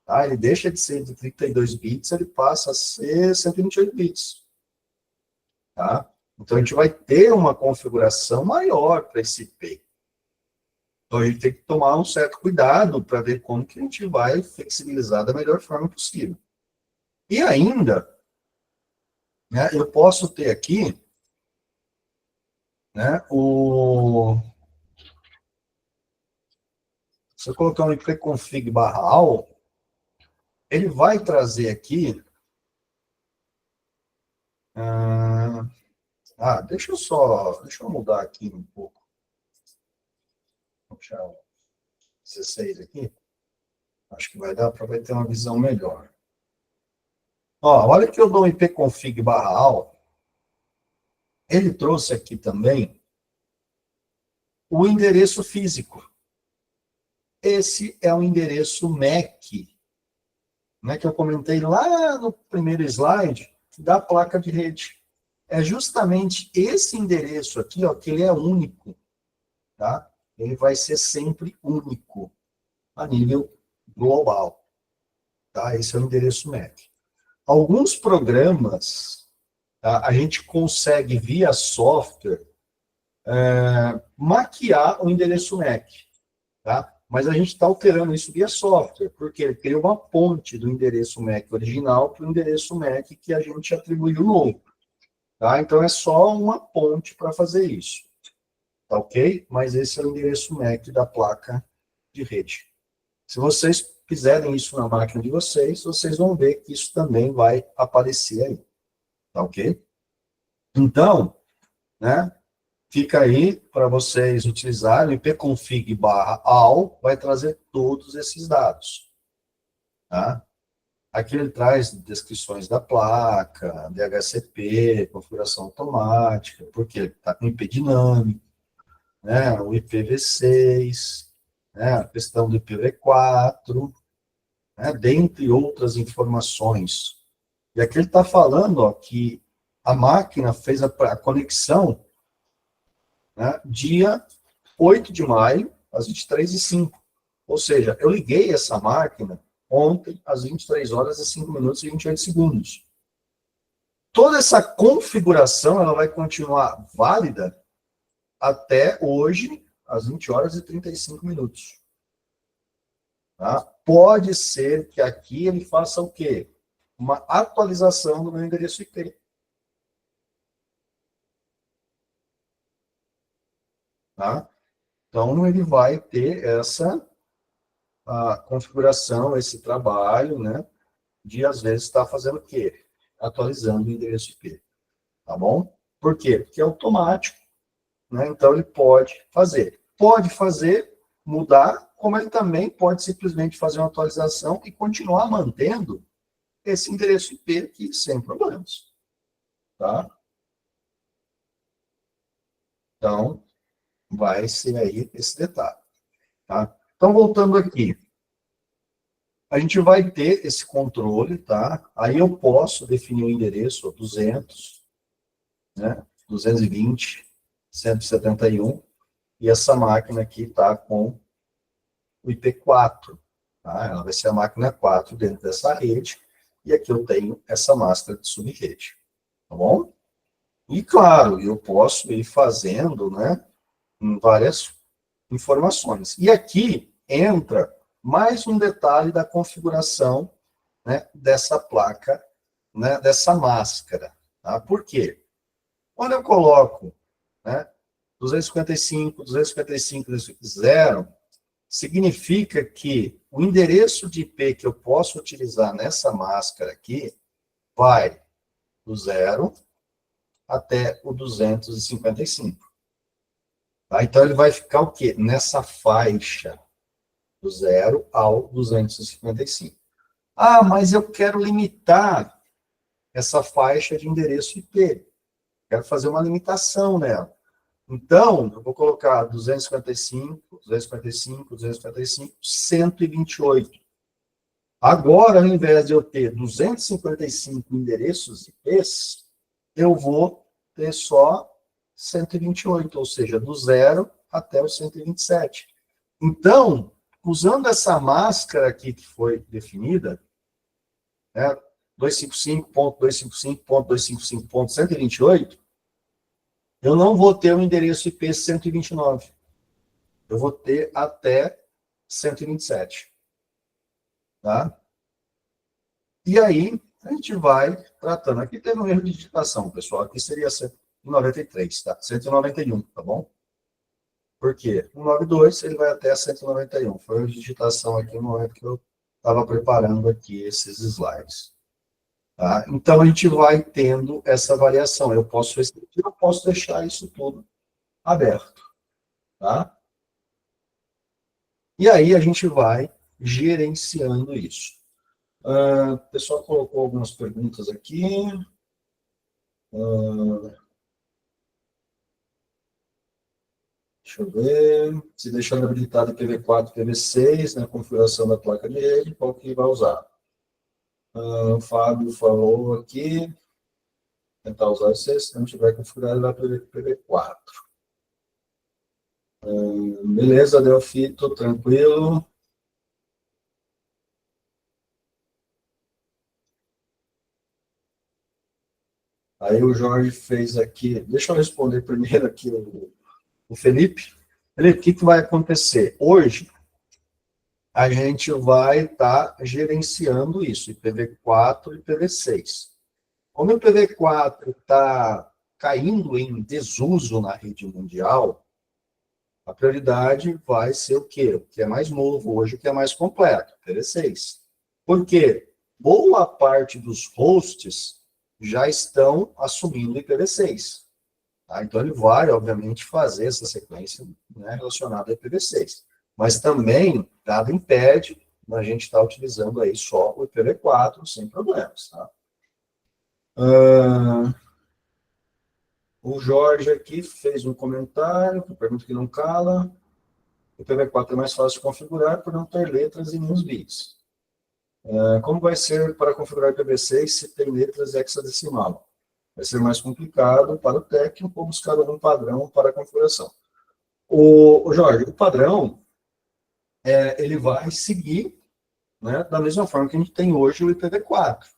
Tá? Ele deixa de ser de 32 bits, ele passa a ser 128 bits. Tá? Então, a gente vai ter uma configuração maior para esse IP. Então, a gente tem que tomar um certo cuidado para ver como que a gente vai flexibilizar da melhor forma possível. E ainda, né, eu posso ter aqui, né, se eu colocar um ipconfig/all, ele vai trazer aqui, deixa eu mudar aqui um pouco. Vou puxar o 16 aqui. Acho que vai dar para ter uma visão melhor. Olha que eu dou um ipconfig/all. Ele trouxe aqui também o endereço físico. Esse é o endereço MAC, né, que eu comentei lá no primeiro slide, da placa de rede. É justamente esse endereço aqui, ó, que ele é único. Tá? Ele vai ser sempre único a nível global. Tá? Esse é o endereço MAC. Alguns programas, tá, a gente consegue, via software, maquiar o endereço MAC. Tá? Mas a gente está alterando isso via software, porque ele cria uma ponte do endereço MAC original para o endereço MAC que a gente atribuiu novo. Tá? Então, é só uma ponte para fazer isso. Tá ok? Mas esse é o endereço MAC da placa de rede. Se vocês fizerem isso na máquina de vocês, vocês vão ver que isso também vai aparecer aí. Tá ok? Então, né, fica aí para vocês utilizarem o ipconfig/all, vai trazer todos esses dados. Tá? Aqui ele traz descrições da placa, DHCP, configuração automática, porque ele está com IP dinâmico, né, o IPv6, né, a questão do IPv4, né, dentre outras informações. E aqui ele está falando, ó, que a máquina fez a conexão, né, dia 8 de maio, às 23h05. Ou seja, eu liguei essa máquina ontem, às 23 horas e 5 minutos e 28 segundos. Toda essa configuração ela vai continuar válida até hoje, às 20 horas e 35 minutos. Tá? Pode ser que aqui ele faça o quê? Uma atualização do meu endereço IP. Tá? Então, ele vai ter essa configuração, esse trabalho, né, de, às vezes, estar fazendo o quê? Atualizando o endereço IP. Tá bom? Por quê? Porque é automático, né? Então, ele pode fazer. Pode fazer, mudar, como ele também pode simplesmente fazer uma atualização e continuar mantendo esse endereço IP aqui sem problemas. Tá? Então, vai ser aí esse detalhe. Tá? Então, voltando aqui. A gente vai ter esse controle, tá? Aí eu posso definir o endereço 200, né? 220, 171, e essa máquina aqui está com o IP4, tá? Ela vai ser a máquina 4 dentro dessa rede, e aqui eu tenho essa máscara de subrede, tá bom? E claro, eu posso ir fazendo, né, em várias informações. E aqui entra mais um detalhe da configuração, né, dessa placa, né, dessa máscara. Tá? Por quê? Quando eu coloco, né, 255, 255, 250, significa que o endereço de IP que eu posso utilizar nessa máscara aqui vai do 0 até o 255. Tá? Então, ele vai ficar o quê? Nessa faixa do 0 ao 255. Ah, mas eu quero limitar essa faixa de endereço IP. Quero fazer uma limitação nela. Então, eu vou colocar 255, 255, 255, 128. Agora, ao invés de eu ter 255 endereços IPs, eu vou ter só 128, ou seja, do 0 até o 127. Então, usando essa máscara aqui que foi definida, né, 255.255.255.128, eu não vou ter o endereço IP 129. Eu vou ter até 127. Tá? E aí, a gente vai tratando. Aqui teve um erro de digitação, pessoal. Aqui seria 193, tá? 191, tá bom? Por quê? 192, ele vai até 191. Foi a digitação aqui no momento que eu estava preparando aqui esses slides. Tá? Então, a gente vai tendo essa variação. Eu posso restringir, eu posso deixar isso tudo aberto. Tá? E aí, a gente vai gerenciando isso. O pessoal colocou algumas perguntas aqui. Deixa eu ver. Se deixando habilitado IPv4 e IPv6 na configuração da placa de rede, qual que vai usar? O Fábio falou aqui. Tentar usar esse, se não tiver configurado, vai para o IPv4. Beleza, Delfito, tranquilo. Aí o Jorge fez aqui. Deixa eu responder primeiro aqui o Felipe. Felipe, o que vai acontecer? Hoje, a gente vai estar gerenciando isso, IPv4 e IPv6. Como o IPv4 está caindo em desuso na rede mundial, a prioridade vai ser o quê? O que é mais novo hoje, o que é mais completo, IPv6. Por quê? Boa parte dos hosts já estão assumindo IPv6. Tá? Então, ele vai, obviamente, fazer essa sequência, né, relacionada a IPv6. Mas também, nada impede a gente estar utilizando aí só o IPv4 sem problemas. Tá? O Jorge aqui fez um comentário, pergunta que não cala. O IPv4 é mais fácil de configurar por não ter letras e menos bits. Como vai ser para configurar IPv6 se tem letras hexadecimal? Vai ser mais complicado para o técnico ou buscar algum padrão para a configuração. O Jorge, o padrão, ele vai seguir, né, da mesma forma que a gente tem hoje o IPv4.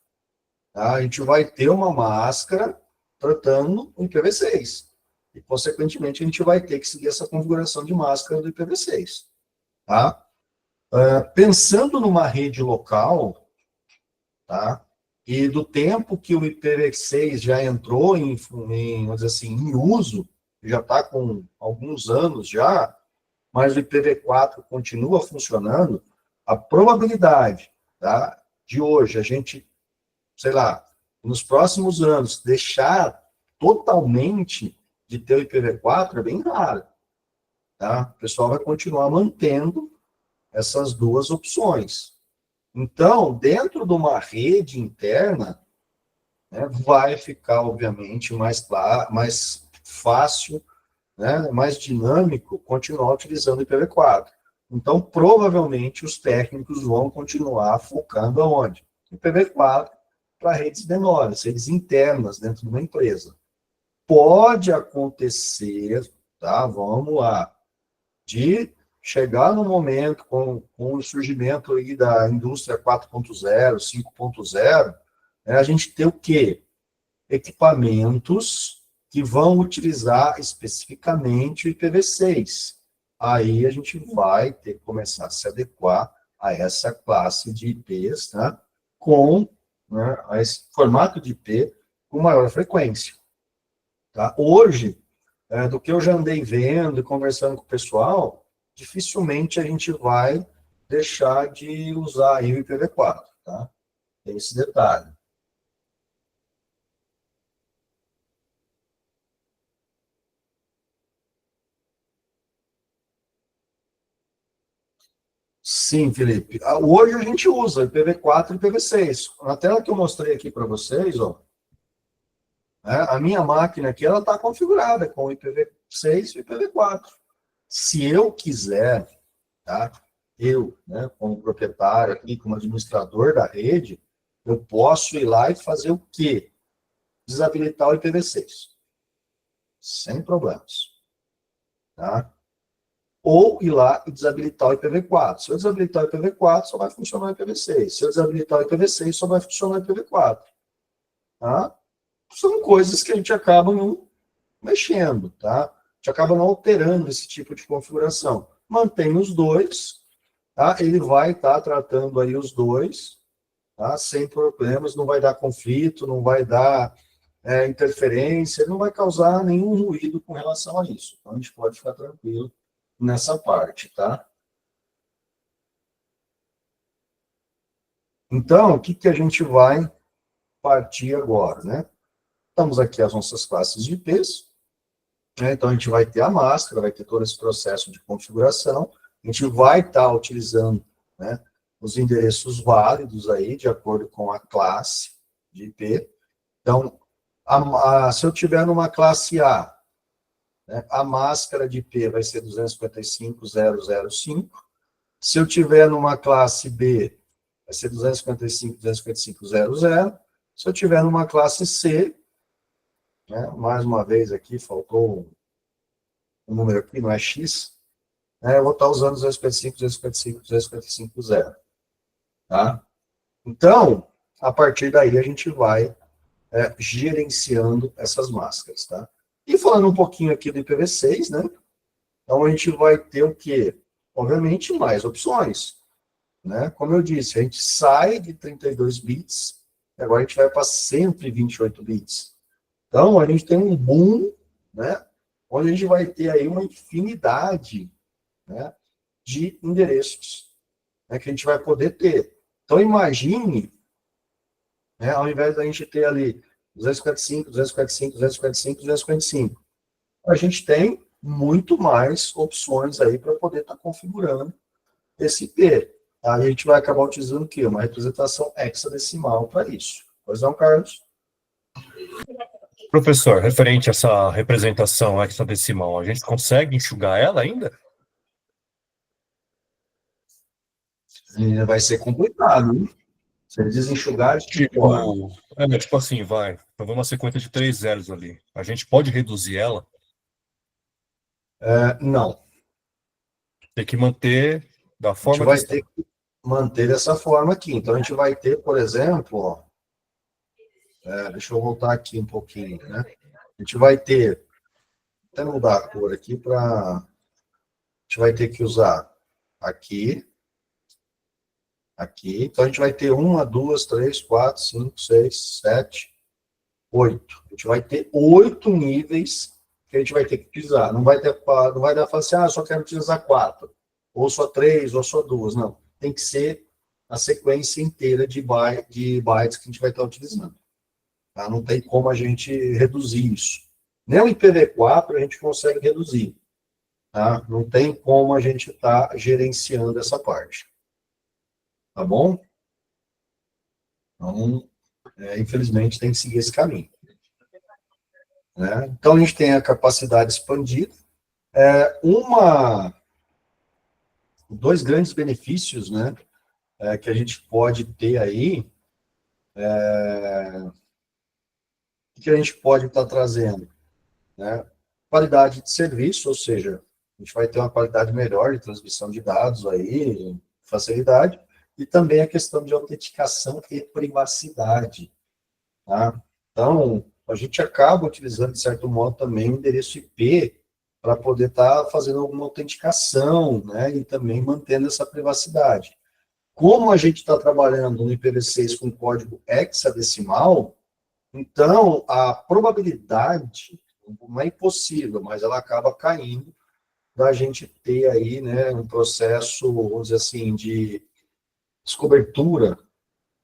Tá? A gente vai ter uma máscara tratando o IPv6. E, consequentemente, a gente vai ter que seguir essa configuração de máscara do IPv6. Tá? Pensando numa rede local, tá? E do tempo que o IPv6 já entrou vamos dizer assim, em uso, já está com alguns anos já, mas o IPv4 continua funcionando, a probabilidade, tá, de hoje a gente, sei lá, nos próximos anos, deixar totalmente de ter o IPv4 é bem rara. Tá? O pessoal vai continuar mantendo essas duas opções. Então, dentro de uma rede interna, né, vai ficar, obviamente, mais fácil, né, mais dinâmico continuar utilizando o IPv4. Então, provavelmente, os técnicos vão continuar focando aonde? IPv4 para redes menores, redes internas dentro de uma empresa. Pode acontecer, tá? Vamos lá, de chegar no momento com o surgimento aí da indústria 4.0, 5.0, né, a gente ter o quê? Equipamentos que vão utilizar especificamente o IPv6. Aí a gente vai ter que começar a se adequar a essa classe de IPs, tá? Com, né, a esse formato de IP com maior frequência. Tá? Hoje, do que eu já andei vendo e conversando com o pessoal, dificilmente a gente vai deixar de usar aí o IPv4, tá? Tem esse detalhe. Sim, Felipe. Hoje a gente usa IPv4 e IPv6. Na tela que eu mostrei aqui para vocês, ó, a minha máquina aqui, ela está configurada com o IPv6 e o IPv4. Se eu quiser, tá? Eu, né, como proprietário aqui, como administrador da rede, eu posso ir lá e fazer o quê? Desabilitar o IPv6. Sem problemas. Tá? Ou ir lá e desabilitar o IPv4. Se eu desabilitar o IPv4, só vai funcionar o IPv6. Se eu desabilitar o IPv6, só vai funcionar o IPv4. Tá? São coisas que a gente acaba não mexendo, tá? A gente acaba não alterando esse tipo de configuração. Mantém os dois, tá? Ele vai estar tratando aí os dois, tá? Sem problemas, não vai dar conflito, não vai dar interferência, não vai causar nenhum ruído com relação a isso. Então, a gente pode ficar tranquilo nessa parte, tá? Então, o que que a gente vai partir agora, né? Estamos aqui as nossas classes de IPs, né? Então, a gente vai ter a máscara, vai ter todo esse processo de configuração, a gente vai estar utilizando, né, os endereços válidos aí, de acordo com a classe de IP. Então, se eu tiver numa classe A, né, a máscara de IP vai ser 255.0.0.5. Se eu tiver numa classe B, vai ser 255.255.0.0. Se eu tiver numa classe C, né, mais uma vez aqui, faltou um número aqui, não é X, né, eu vou estar usando 255.255.255.0. Tá? Então, a partir daí, a gente vai gerenciando essas máscaras. Tá? E falando um pouquinho aqui do IPv6, né? Então, a gente vai ter o quê? Obviamente, mais opções. Né? Como eu disse, a gente sai de 32 bits, e agora a gente vai para 128 bits. Então, a gente tem um boom, né? Onde a gente vai ter aí uma infinidade, né, de endereços, né, que a gente vai poder ter. Então, imagine, né, ao invés da gente ter ali 255, 255, 255, 255. A gente tem muito mais opções aí para poder estar configurando esse IP. Aí a gente vai acabar utilizando o quê? Uma representação hexadecimal para isso. Pois não, Carlos? Professor, referente a essa representação hexadecimal, a gente consegue enxugar ela ainda? Vai ser complicado, hein? Se eles desenxugarem de forma. Tipo assim, vai. Então, uma sequência de 3 zeros ali. A gente pode reduzir ela? Não. Tem que manter da A gente forma que vai está. ter que manter dessa forma aqui. Então, a gente vai ter, por exemplo, ó, deixa eu voltar aqui um pouquinho, né? A gente vai ter, até mudar a cor aqui para... A gente vai ter que usar aqui, aqui. Então, a gente vai ter 1, 2, 3, 4, 5, 6, 7, 8. A gente vai ter 8 níveis que a gente vai ter que utilizar. Não vai dar para falar assim, só quero utilizar 4, ou só 3, ou só 2. Não. Tem que ser a sequência inteira de bytes que a gente vai estar utilizando. Tá? Não tem como a gente reduzir isso. Nem o IPv4 a gente consegue reduzir. Tá? Não tem como a gente estar gerenciando essa parte. Tá bom? Então, infelizmente, tem que seguir esse caminho. Né? Então, a gente tem a capacidade expandida. Dois grandes benefícios, né, que a gente pode ter aí, que a gente pode estar trazendo, né? Qualidade de serviço, ou seja, a gente vai ter uma qualidade melhor de transmissão de dados aí, facilidade, e também a questão de autenticação e privacidade, tá? Então, a gente acaba utilizando, de certo modo, também o endereço IP para poder estar fazendo alguma autenticação, né, e também mantendo essa privacidade. Como a gente está trabalhando no IPv6 com código hexadecimal, então a probabilidade, não é impossível, mas ela acaba caindo, da gente ter aí, né, um processo, vamos dizer assim, de descobertura,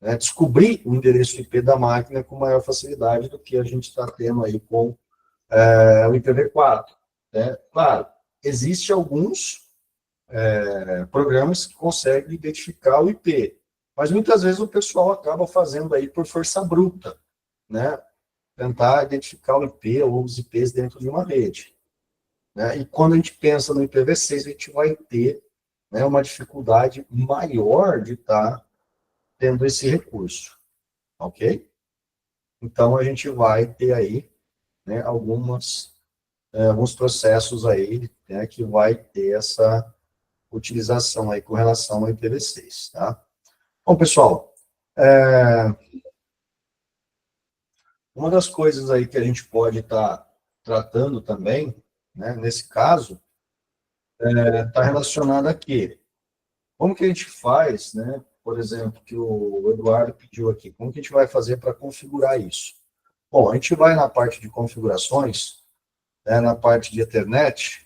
né, descobrir o endereço IP da máquina com maior facilidade do que a gente está tendo aí com o IPv4. Né? Claro, existem alguns programas que conseguem identificar o IP, mas muitas vezes o pessoal acaba fazendo aí por força bruta, né? Tentar identificar o IP ou os IPs dentro de uma rede. Né? E quando a gente pensa no IPv6, a gente vai ter, né, uma dificuldade maior de estar tendo esse recurso, ok? Então, a gente vai ter aí, né, alguns processos aí, né, que vai ter essa utilização aí com relação ao IPv6, tá? Bom, pessoal, uma das coisas aí que a gente pode estar tratando também, né, nesse caso, está relacionada aqui. Como que a gente faz, né, por exemplo, que o Eduardo pediu aqui, como que a gente vai fazer para configurar isso? Bom, a gente vai na parte de configurações, né, na parte de Ethernet,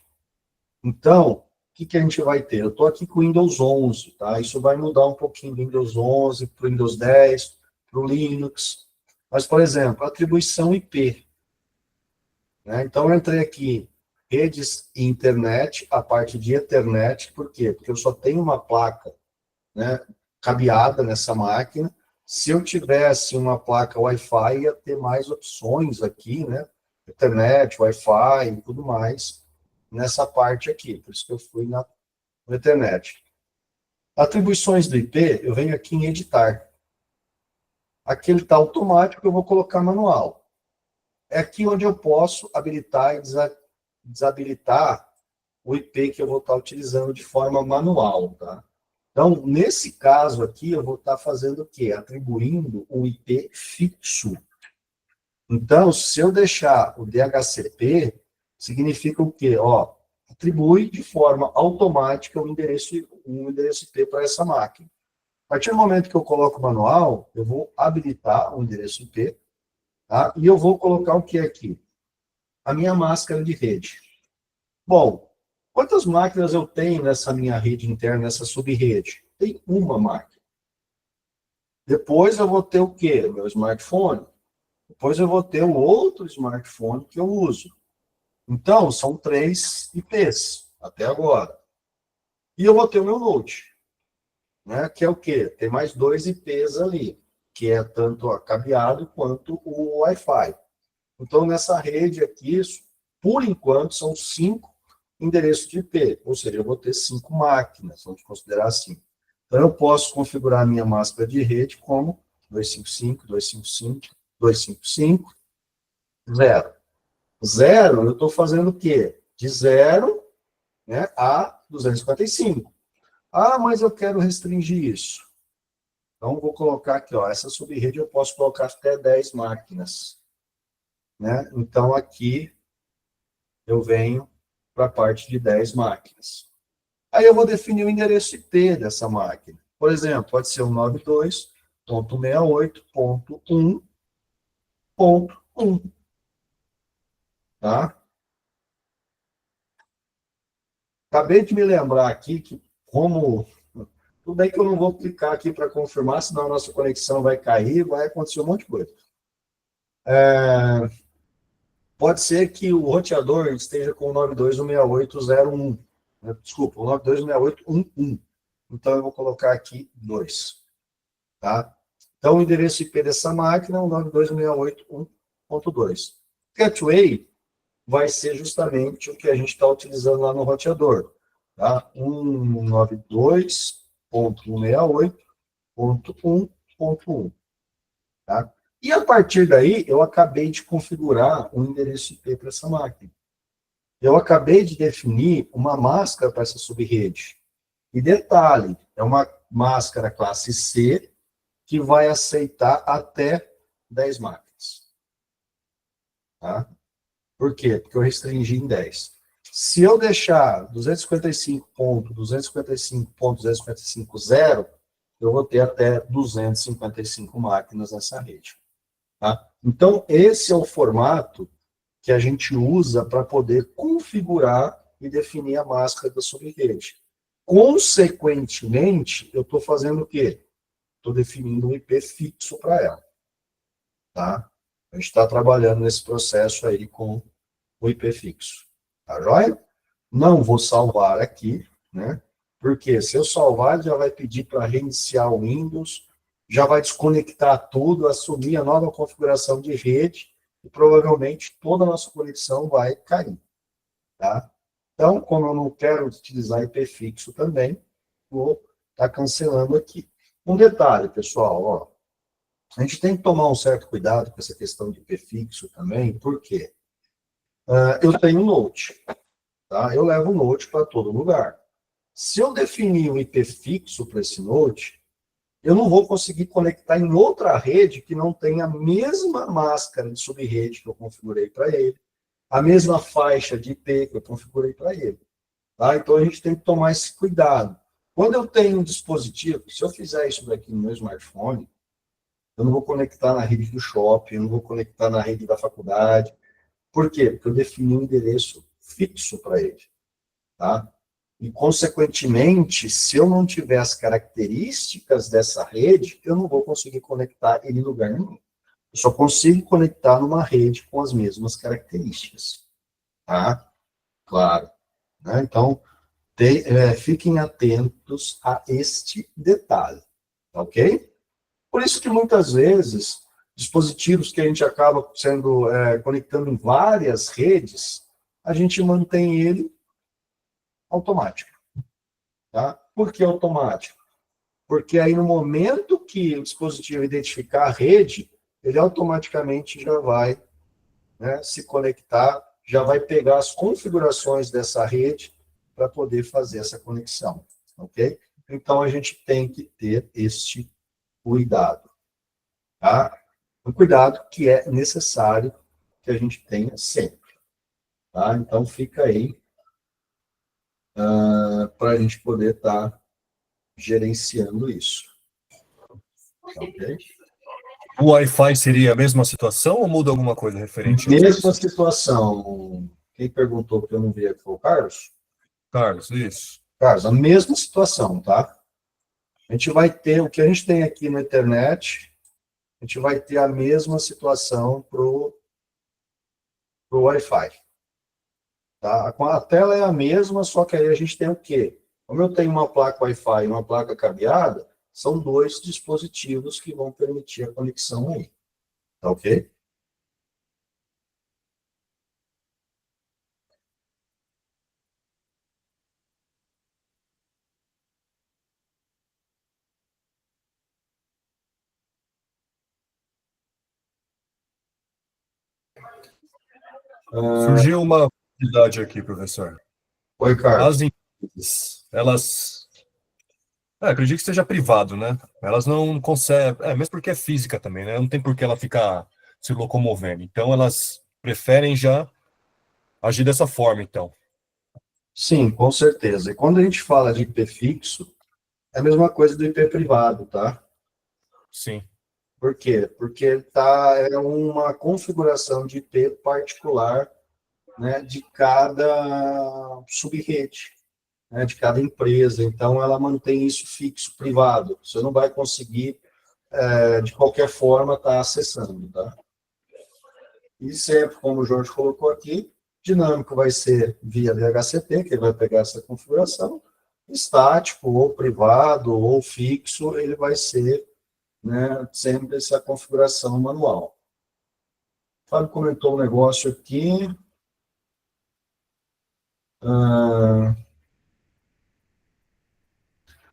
então, o que a gente vai ter? Eu estou aqui com o Windows 11, tá? Isso vai mudar um pouquinho do Windows 11 para o Windows 10, para o Linux. Mas, por exemplo, atribuição IP. Né? Então, eu entrei aqui, redes e internet, a parte de Ethernet, por quê? Porque eu só tenho uma placa, né, cabeada nessa máquina. Se eu tivesse uma placa Wi-Fi, ia ter mais opções aqui, né? Ethernet, Wi-Fi e tudo mais, nessa parte aqui. Por isso que eu fui na Ethernet. Atribuições do IP, eu venho aqui em editar. Aqui ele está automático, eu vou colocar manual. É aqui onde eu posso habilitar e desabilitar o IP que eu vou estar utilizando de forma manual, tá? Então, nesse caso aqui, eu vou estar fazendo o quê? Atribuindo um IP fixo. Então, se eu deixar o DHCP, significa o quê? Ó, atribui de forma automática um endereço IP para essa máquina. A partir do momento que eu coloco o manual, eu vou habilitar o endereço IP, tá? E eu vou colocar o que aqui? A minha máscara de rede. Bom, quantas máquinas eu tenho nessa minha rede interna, nessa subrede? Tem uma máquina. Depois eu vou ter o quê? Meu smartphone. Depois eu vou ter o outro smartphone que eu uso. Então, são 3 IPs até agora. E eu vou ter o meu Note, né? Que é o quê? Tem mais 2 IPs ali, que é tanto a cabeado quanto o Wi-Fi. Então, nessa rede aqui, por enquanto, são 5 endereços de IP, ou seja, eu vou ter 5 máquinas, vamos considerar assim. Então, eu posso configurar a minha máscara de rede como 255, 255, 255, 0. 0, eu estou fazendo o quê? De 0, né, a 255. Ah, mas eu quero restringir isso. Então, vou colocar aqui, ó, essa subrede eu posso colocar até 10 máquinas. Né? Então, aqui eu venho para a parte de 10 máquinas. Aí eu vou definir o endereço IP dessa máquina. Por exemplo, pode ser o 92.168.1.1. Tá? Acabei de me lembrar aqui que, como... Tudo bem que eu não vou clicar aqui para confirmar, senão a nossa conexão vai cair, vai acontecer um monte de coisa. Pode ser que o roteador esteja com o 92.168.0.1. Desculpa, o 92.168.1.1. Então, eu vou colocar aqui 2. Tá? Então, o endereço IP dessa máquina é o 92.168.1.2. Gateway vai ser justamente o que a gente está utilizando lá no roteador. Tá? 192.168.1.1. Tá? E a partir daí, eu acabei de configurar um endereço IP para essa máquina. Eu acabei de definir uma máscara para essa subrede. E detalhe, é uma máscara classe C que vai aceitar até 10 máquinas. Tá? Por quê? Porque eu restringi em 10. Se eu deixar 255.255.255.0, eu vou ter até 255 máquinas nessa rede. Tá? Então, esse é o formato que a gente usa para poder configurar e definir a máscara da subrede. Consequentemente, eu estou fazendo o quê? Estou definindo um IP fixo para ela. Tá? A gente está trabalhando nesse processo aí com o IP fixo. Tá joia? Não vou salvar aqui, né? Porque se eu salvar, já vai pedir para reiniciar o Windows, já vai desconectar tudo, assumir a nova configuração de rede, e provavelmente toda a nossa conexão vai cair. Tá? Então, como eu não quero utilizar IP fixo também, vou estar cancelando aqui. Um detalhe, pessoal, ó, a gente tem que tomar um certo cuidado com essa questão de IP fixo também, porque eu tenho um Note, tá? Eu levo o Note para todo lugar. Se eu definir um IP fixo para esse Note, eu não vou conseguir conectar em outra rede que não tenha a mesma máscara de subrede que eu configurei para ele, a mesma faixa de IP que eu configurei para ele. Tá? Então, a gente tem que tomar esse cuidado. Quando eu tenho um dispositivo, se eu fizer isso daqui no meu smartphone, eu não vou conectar na rede do shopping, eu não vou conectar na rede da faculdade. Por quê? Porque eu defini um endereço fixo para ele. Tá? E, consequentemente, se eu não tiver as características dessa rede, eu não vou conseguir conectar ele em lugar nenhum. Eu só consigo conectar numa rede com as mesmas características. Tá? Claro. Né? Então, fiquem atentos a este detalhe. Ok? Por isso que, muitas vezes, dispositivos que a gente acaba conectando em várias redes, a gente mantém ele automático. Tá? Por que automático? Porque aí no momento que o dispositivo identificar a rede, ele automaticamente já vai, né, se conectar, já vai pegar as configurações dessa rede para poder fazer essa conexão. Ok? Então, a gente tem que ter este cuidado. Tá? Um cuidado que é necessário que a gente tenha sempre. Tá? Então, fica aí para a gente poder estar gerenciando isso. Ok? O Wi-Fi seria a mesma situação ou muda alguma coisa referente a Mesma situação. Quem perguntou que eu não vi aqui foi o Carlos? Carlos, isso. Carlos, a mesma situação, tá? A gente vai ter o que a gente tem aqui na internet, a gente vai ter a mesma situação para o Wi-Fi. Tá? A tela é a mesma, só que aí a gente tem o quê? Como eu tenho uma placa Wi-Fi e uma placa cabeada, são dois dispositivos que vão permitir a conexão aí. Tá ok? Surgiu uma curiosidade aqui, professor. Oi, As Carlos. empresas, elas, acredito que seja privado, né? Elas não conseguem, mesmo porque é física também, né? Não tem por que ela ficar se locomovendo. Então, elas preferem já agir dessa forma, então. Sim, com certeza. E quando a gente fala de IP fixo, é a mesma coisa do IP privado, tá? Sim, Por quê? Porque é uma configuração de IP particular, né, de cada subrede, né, de cada empresa. Então, ela mantém isso fixo, privado. Você não vai conseguir, de qualquer forma, estar acessando, tá? E sempre, como o Jorge colocou aqui, dinâmico vai ser via DHCP, que ele vai pegar essa configuração, estático, ou privado, ou fixo, ele vai ser, né, sempre essa configuração manual. O Fábio comentou um negócio aqui. Ah,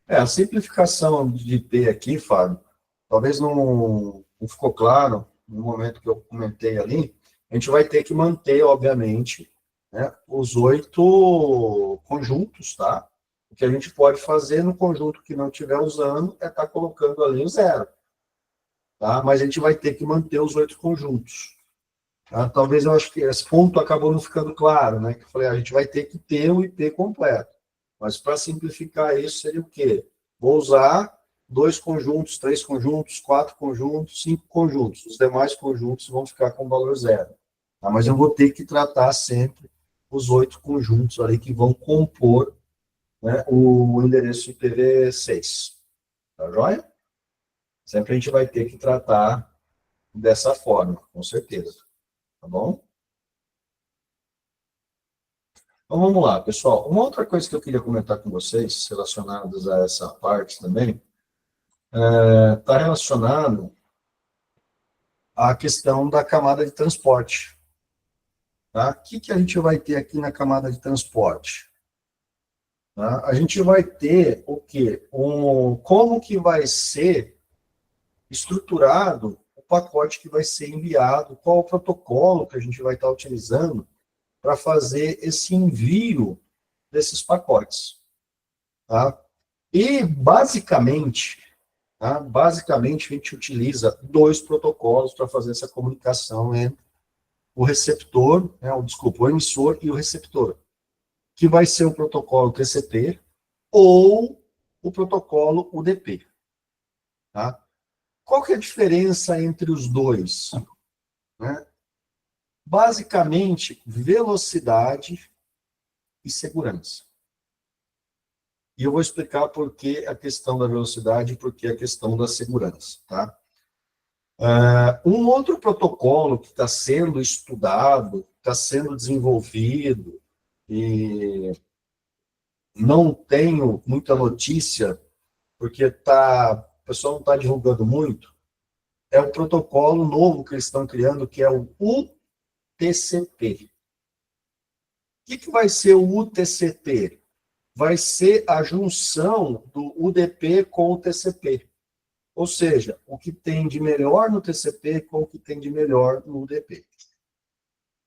a simplificação de IP aqui, Fábio, talvez não ficou claro no momento que eu comentei ali. A gente vai ter que manter, obviamente, né, os 8 conjuntos, tá? O que a gente pode fazer no conjunto que não estiver usando é estar colocando ali o 0, tá? Mas a gente vai ter que manter os 8 conjuntos. Tá? Talvez eu acho que esse ponto acabou não ficando claro, né? Que eu falei, a gente vai ter que ter o IP completo. Mas para simplificar isso, seria o quê? Vou usar 2 conjuntos, 3 conjuntos, 4 conjuntos, 5 conjuntos. Os demais conjuntos vão ficar com valor 0. Tá? Mas eu vou ter que tratar sempre os 8 conjuntos ali que vão compor, né, o endereço IPv6. Tá joia? Sempre a gente vai ter que tratar dessa forma, com certeza. Tá bom? Então vamos lá, pessoal. Uma outra coisa que eu queria comentar com vocês, relacionadas a essa parte também, está relacionado à questão da camada de transporte. Tá? O que a gente vai ter aqui na camada de transporte? Tá? A gente vai ter o quê? Como que vai ser estruturado o pacote que vai ser enviado, qual o protocolo que a gente vai estar utilizando para fazer esse envio desses pacotes. Tá? E, basicamente, tá? Basicamente, a gente utiliza 2 protocolos para fazer essa comunicação entre o receptor, né, o emissor e o receptor, que vai ser o protocolo TCP ou o protocolo UDP. Tá? Qual que é a diferença entre os dois? Né? Basicamente, velocidade e segurança. E eu vou explicar por que a questão da velocidade e por que a questão da segurança. Tá? Um outro protocolo que está sendo estudado, está sendo desenvolvido, e não tenho muita notícia, porque o pessoal não está divulgando muito, é o protocolo novo que eles estão criando, que é o UTCP. O que vai ser o UTCP? Vai ser a junção do UDP com o TCP. Ou seja, o que tem de melhor no TCP com o que tem de melhor no UDP.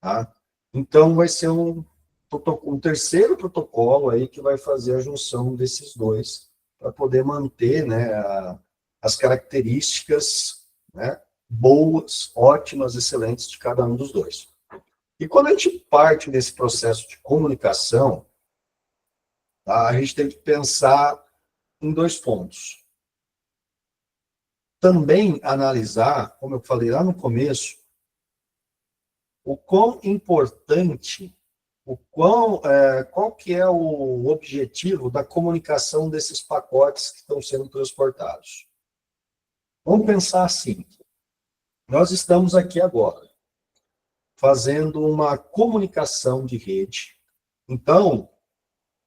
Tá? Então, vai ser um terceiro protocolo aí que vai fazer a junção desses dois, para poder manter, né, as características, né, boas, ótimas, excelentes de cada um dos dois. E quando a gente parte desse processo de comunicação, tá, a gente tem que pensar em 2 pontos. Também analisar, como eu falei lá no começo, o quão importante, qual que é o objetivo da comunicação desses pacotes que estão sendo transportados. Vamos pensar assim, nós estamos aqui agora, fazendo uma comunicação de rede. Então,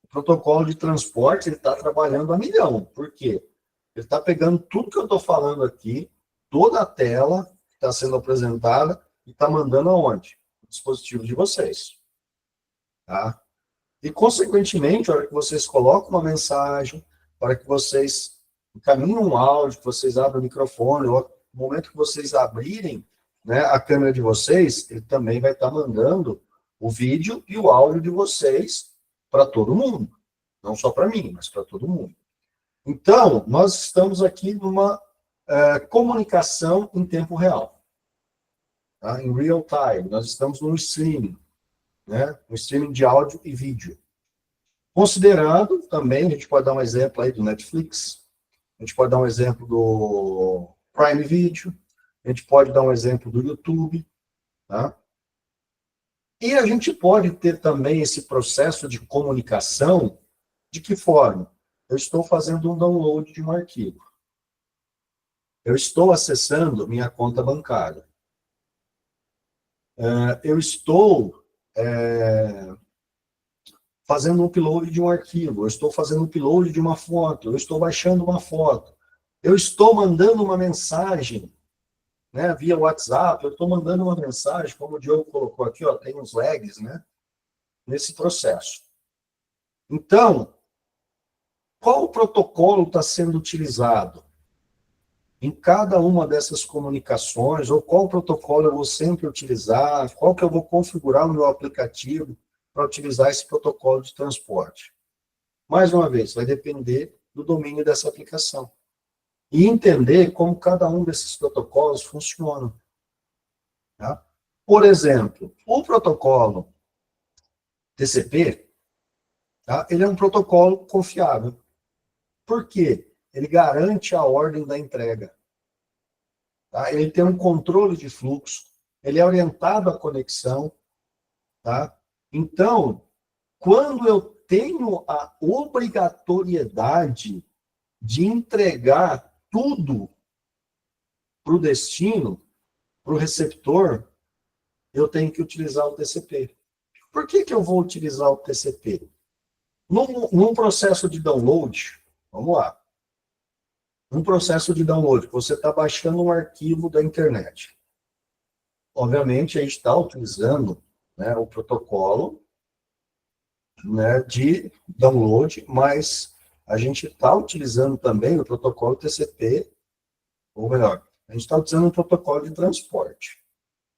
o protocolo de transporte está trabalhando a milhão. Por quê? Ele está pegando tudo que eu estou falando aqui, toda a tela que está sendo apresentada, e está mandando aonde? No dispositivo de vocês. Tá? E, consequentemente, a hora que vocês colocam uma mensagem, a hora que vocês encaminham um áudio, que vocês abrem o microfone, ou no momento que vocês abrirem, né, a câmera de vocês, ele também vai estar mandando o vídeo e o áudio de vocês para todo mundo. Não só para mim, mas para todo mundo. Então, nós estamos aqui numa comunicação em tempo real. Tá? Em real time. Nós estamos no streaming. Né? No streaming de áudio e vídeo. Considerado também, a gente pode dar um exemplo aí do Netflix, a gente pode dar um exemplo do Prime Video, a gente pode dar um exemplo do YouTube, tá? E a gente pode ter também esse processo de comunicação, de que forma? Eu estou fazendo um download de um arquivo. Eu estou acessando minha conta bancária. Eu estou fazendo um upload de um arquivo, eu estou fazendo um upload de uma foto, eu estou baixando uma foto, eu estou mandando uma mensagem, né, via WhatsApp, eu estou mandando uma mensagem, como o Diogo colocou aqui, ó, tem uns lags, né, nesse processo. Então, qual protocolo está sendo utilizado em cada uma dessas comunicações, ou qual protocolo eu vou sempre utilizar, qual que eu vou configurar no meu aplicativo para utilizar esse protocolo de transporte? Mais uma vez, vai depender do domínio dessa aplicação. E entender como cada um desses protocolos funciona. Tá? Por exemplo, o protocolo TCP, tá? Ele é um protocolo confiável. Por quê? Ele garante a ordem da entrega. Tá? Ele tem um controle de fluxo, ele é orientado à conexão. Tá? Então, quando eu tenho a obrigatoriedade de entregar tudo para o destino, para o receptor, eu tenho que utilizar o TCP. Por que eu vou utilizar o TCP? Num processo de download, vamos lá. Um processo de download, você está baixando um arquivo da internet. Obviamente, a gente está utilizando, né, o protocolo, né, de download, mas a gente está utilizando também o protocolo TCP, ou melhor, a gente está utilizando um protocolo de transporte,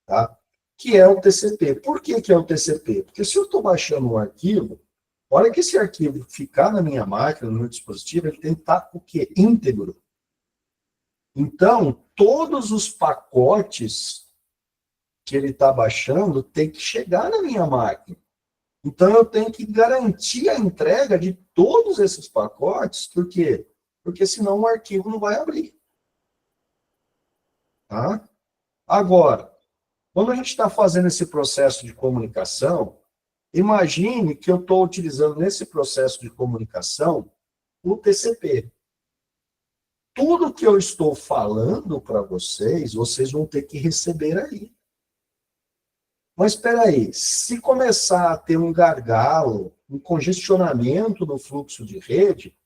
tá? Que é o TCP. Por que é o TCP? Porque se eu estou baixando um arquivo, a hora que esse arquivo ficar na minha máquina, no meu dispositivo, ele tem que estar o quê? Íntegro. Então, todos os pacotes que ele está baixando tem que chegar na minha máquina. Então, eu tenho que garantir a entrega de todos esses pacotes, por quê? Porque senão o arquivo não vai abrir. Tá? Agora, quando a gente está fazendo esse processo de comunicação, imagine que eu estou utilizando nesse processo de comunicação o TCP. Tudo que eu estou falando para vocês, vocês vão ter que receber aí. Mas espera aí, se começar a ter um gargalo, um congestionamento no fluxo de rede,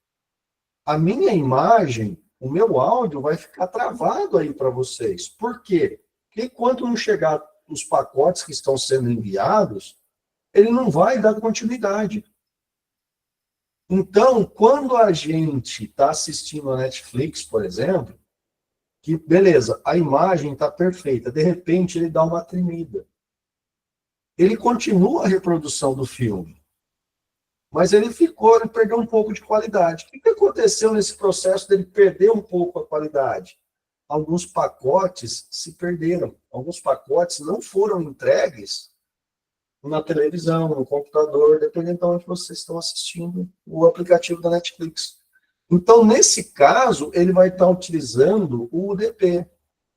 a minha imagem, o meu áudio vai ficar travado aí para vocês. Por quê? Porque enquanto não chegar os pacotes que estão sendo enviados, ele não vai dar continuidade. Então, quando a gente está assistindo a Netflix, por exemplo, que, beleza, a imagem está perfeita, de repente ele dá uma tremida. Ele continua a reprodução do filme, mas ele perdeu um pouco de qualidade. O que aconteceu nesse processo dele perder um pouco a qualidade? Alguns pacotes se perderam, alguns pacotes não foram entregues na televisão, no computador, dependendo de onde vocês estão assistindo o aplicativo da Netflix. Então, nesse caso, ele vai estar utilizando o UDP.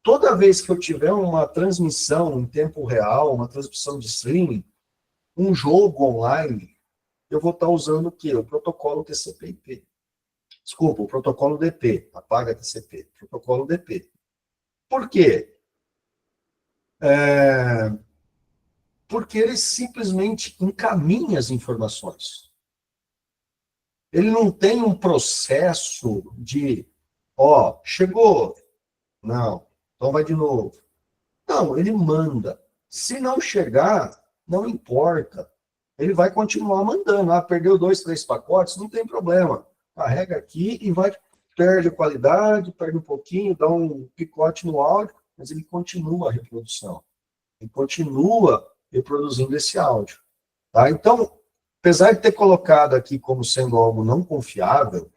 Toda vez que eu tiver uma transmissão em tempo real, uma transmissão de streaming, um jogo online, eu vou estar usando o quê? O protocolo TCP/IP. Desculpa, o protocolo DP, apaga TCP, protocolo DP. Por quê? Porque ele simplesmente encaminha as informações. Ele não tem um processo de, chegou, não, então vai de novo. Não, ele manda. Se não chegar, não importa. Ele vai continuar mandando. Perdeu 2, 3 pacotes, não tem problema. Carrega aqui e vai, perde a qualidade, perde um pouquinho, dá um picote no áudio, mas ele continua a reprodução. Ele continua reproduzindo esse áudio. Tá? Então, apesar de ter colocado aqui como sendo algo não confiável,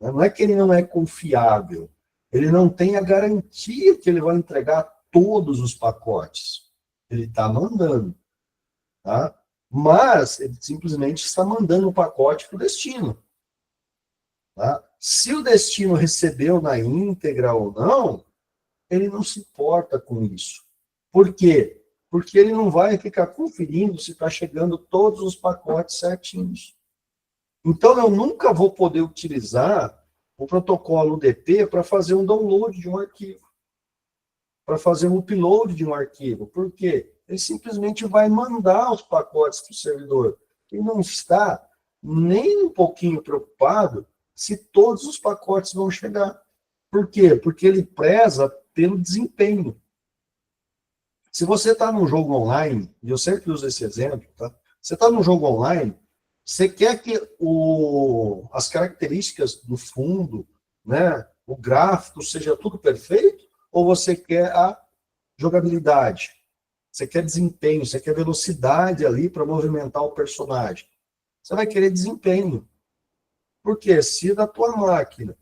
né, não é que ele não é confiável, ele não tem a garantia que ele vai entregar todos os pacotes. Ele está mandando. Tá? Mas ele simplesmente está mandando um pacote para o destino. Tá? Se o destino recebeu na íntegra ou não, ele não se importa com isso. Por quê? Porque ele não vai ficar conferindo se está chegando todos os pacotes certinhos. Então, eu nunca vou poder utilizar o protocolo UDP para fazer um download de um arquivo, para fazer um upload de um arquivo. Por quê? Ele simplesmente vai mandar os pacotes para o servidor. Ele não está nem um pouquinho preocupado se todos os pacotes vão chegar. Por quê? Porque ele preza pelo desempenho. Se você está num jogo online, e eu sempre uso esse exemplo, tá? Você está num jogo online, você quer que as características do fundo, né, o gráfico, seja tudo perfeito, ou você quer a jogabilidade? Você quer desempenho, você quer velocidade ali para movimentar o personagem. Você vai querer desempenho. Porque se da tua máquina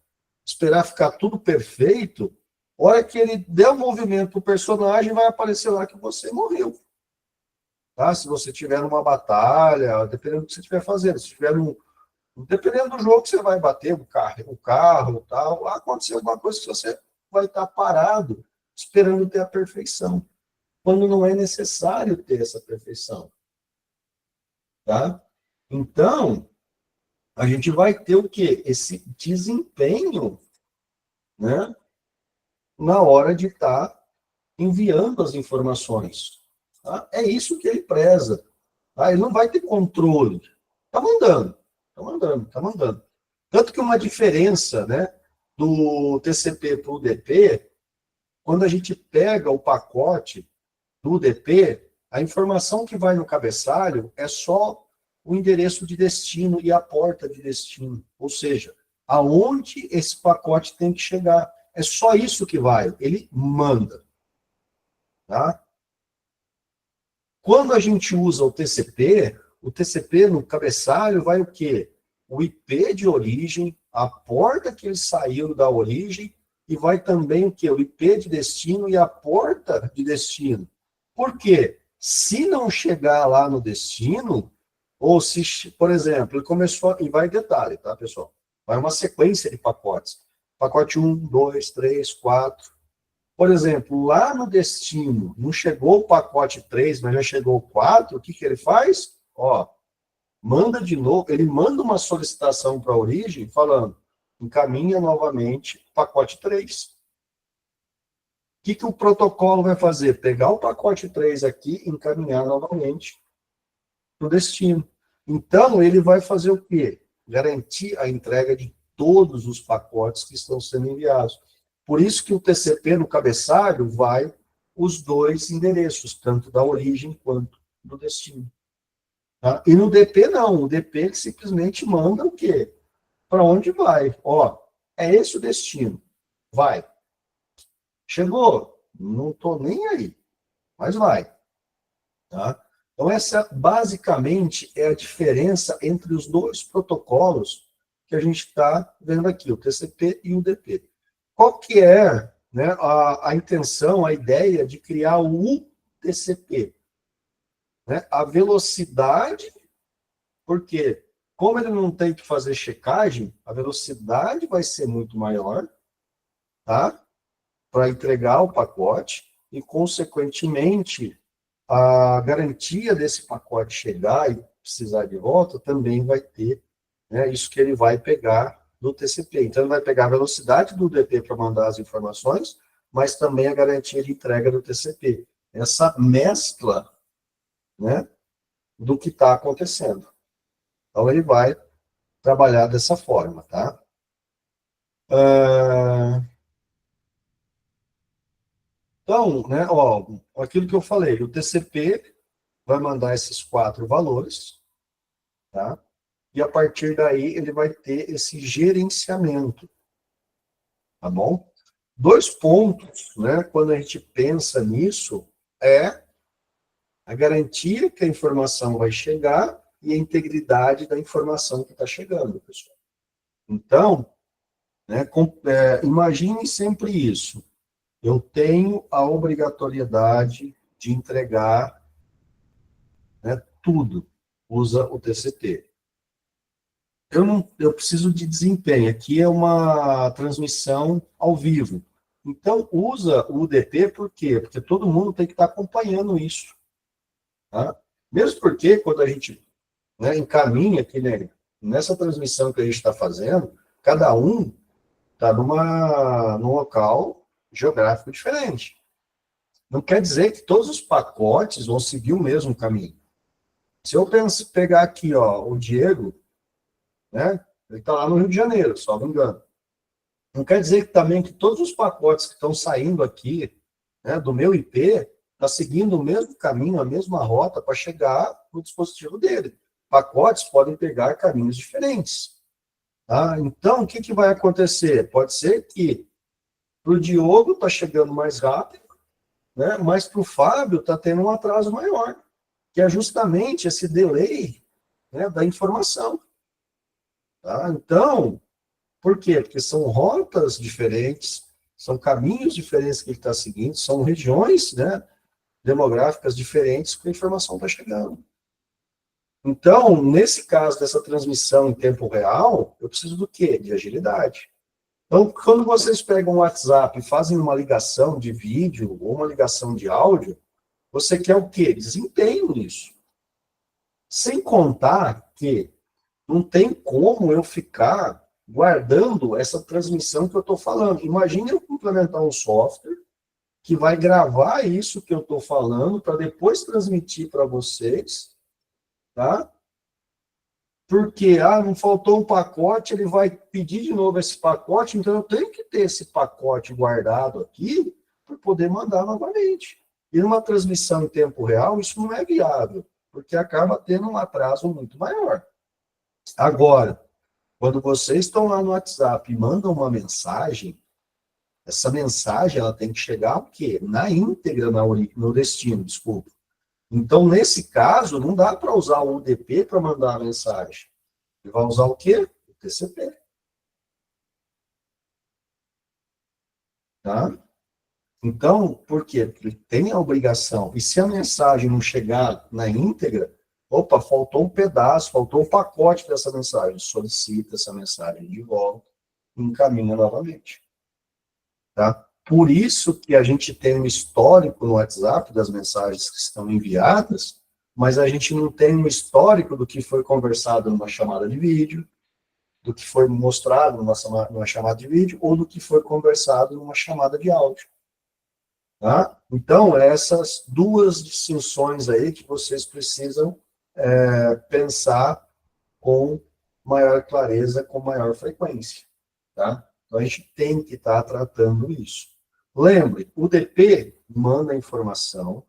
esperar ficar tudo perfeito, a hora que ele der o movimento para o personagem, vai aparecer lá que você morreu. Tá? Se você tiver numa batalha, dependendo do que você estiver fazendo, se tiver dependendo do jogo que você vai bater, o carro, tal, aconteceu alguma coisa que você vai estar parado, esperando ter a perfeição. Quando não é necessário ter essa perfeição. Tá? Então, a gente vai ter o quê? Esse desempenho, né, na hora de estar enviando as informações. Tá? É isso que ele preza. Tá? Ele não vai ter controle. Está mandando, está mandando, está mandando. Tanto que uma diferença, né, do TCP para o UDP, quando a gente pega o pacote do UDP, a informação que vai no cabeçalho é só o endereço de destino e a porta de destino. Ou seja, aonde esse pacote tem que chegar. É só isso que vai. Ele manda. Tá? Quando a gente usa o TCP no cabeçalho vai o quê? O IP de origem, a porta que ele saiu da origem, e vai também o quê? O IP de destino e a porta de destino. Por quê? Se não chegar lá no destino, ou se, por exemplo, ele começou, e vai em detalhe, tá, pessoal? Vai uma sequência de pacotes. Pacote 1, 2, 3, 4. Por exemplo, lá no destino, não chegou o pacote 3, mas já chegou o 4, o que que ele faz? Manda de novo, ele manda uma solicitação para a origem, falando, encaminha novamente o pacote 3. O que o protocolo vai fazer? Pegar o pacote 3 aqui e encaminhar novamente para o destino. Então, ele vai fazer o quê? Garantir a entrega de todos os pacotes que estão sendo enviados. Por isso que o TCP no cabeçalho vai os dois endereços, tanto da origem quanto do destino. Tá? E no DP não, o DP ele simplesmente manda o quê? Para onde vai? É esse o destino. Vai. Chegou? Não estou nem aí, mas vai. Tá? Então essa basicamente é a diferença entre os dois protocolos que a gente está vendo aqui, o TCP e o UDP. Qual que é, né, a intenção, a ideia de criar o UTCP? Né? A velocidade, porque como ele não tem que fazer checagem, a velocidade vai ser muito maior, tá? Para entregar o pacote e, consequentemente, a garantia desse pacote chegar e precisar de volta também vai ter, né, isso que ele vai pegar do TCP. Então, ele vai pegar a velocidade do UDP para mandar as informações, mas também a garantia de entrega do TCP. essa mescla, né, do que está acontecendo. Então, ele vai trabalhar dessa forma, tá? Então, né, ó, aquilo que eu falei, o TCP vai mandar esses 4 valores, tá? E a partir daí ele vai ter esse gerenciamento, tá bom? 2 pontos, né, quando a gente pensa nisso, é a garantia que a informação vai chegar e a integridade da informação que está chegando, pessoal. Então, né, imagine sempre isso. Eu tenho a obrigatoriedade de entregar, né, tudo. Usa o TCP. Eu preciso de desempenho. Aqui é uma transmissão ao vivo. Então, usa o UDP por quê? Porque todo mundo tem que estar acompanhando isso. Tá? Mesmo porque, quando a gente, né, encaminha aqui, né, nessa transmissão que a gente está fazendo, cada um está num local geográfico diferente. Não quer dizer que todos os pacotes vão seguir o mesmo caminho. Se eu pegar aqui, ó, o Diego, né, ele está lá no Rio de Janeiro, só não me engano. Não quer dizer que também que todos os pacotes que estão saindo aqui, né, do meu IP, está seguindo o mesmo caminho, a mesma rota para chegar no dispositivo dele. Pacotes podem pegar caminhos diferentes. Tá? Então, o que vai acontecer? Pode ser que para o Diogo está chegando mais rápido, né, mas para o Fábio está tendo um atraso maior, que é justamente esse delay, né, da informação. Tá? Então, por quê? Porque são rotas diferentes, são caminhos diferentes que ele está seguindo, são regiões, né, demográficas diferentes que a informação está chegando. Então, nesse caso dessa transmissão em tempo real, eu preciso do quê? De agilidade. Então, quando vocês pegam o WhatsApp e fazem uma ligação de vídeo ou uma ligação de áudio, você quer o quê? Desempenho nisso. Sem contar que não tem como eu ficar guardando essa transmissão que eu estou falando. Imagine eu implementar um software que vai gravar isso que eu estou falando para depois transmitir para vocês, tá? Porque, não faltou um pacote, ele vai pedir de novo esse pacote, então eu tenho que ter esse pacote guardado aqui para poder mandar novamente. E numa transmissão em tempo real, isso não é viável, porque acaba tendo um atraso muito maior. Agora, quando vocês estão lá no WhatsApp e mandam uma mensagem, essa mensagem ela tem que chegar o quê? Na íntegra, no destino, desculpa. Então, nesse caso, não dá para usar o UDP para mandar a mensagem. Ele vai usar o quê? O TCP. Tá? Então, por quê? Porque ele tem a obrigação. E se a mensagem não chegar na íntegra, opa, faltou um pedaço, faltou um pacote dessa mensagem. Solicita essa mensagem de volta e encaminha novamente. Tá? Por isso que a gente tem um histórico no WhatsApp das mensagens que estão enviadas, mas a gente não tem um histórico do que foi conversado numa chamada de vídeo, do que foi mostrado numa chamada de vídeo, ou do que foi conversado numa chamada de áudio. Tá? Então, essas duas distinções aí que vocês precisam pensar com maior clareza, com maior frequência. Tá? Então, a gente tem que estar tratando isso. Lembre, o DP manda a informação,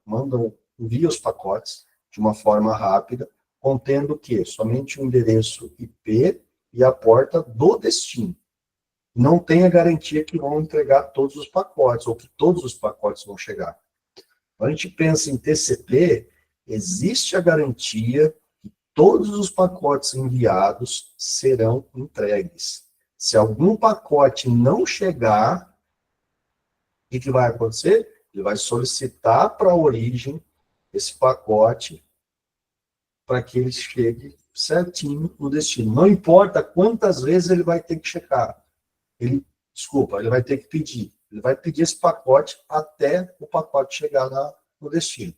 envia os pacotes de uma forma rápida, contendo o quê? Somente o endereço IP e a porta do destino. Não tem a garantia que vão entregar todos os pacotes, ou que todos os pacotes vão chegar. Quando a gente pensa em TCP, existe a garantia que todos os pacotes enviados serão entregues. Se algum pacote não chegar, o que vai acontecer? Ele vai solicitar para a origem esse pacote para que ele chegue certinho no destino. Não importa quantas vezes ele vai ter que checar. Ele vai ter que pedir. Ele vai pedir esse pacote até o pacote chegar no destino,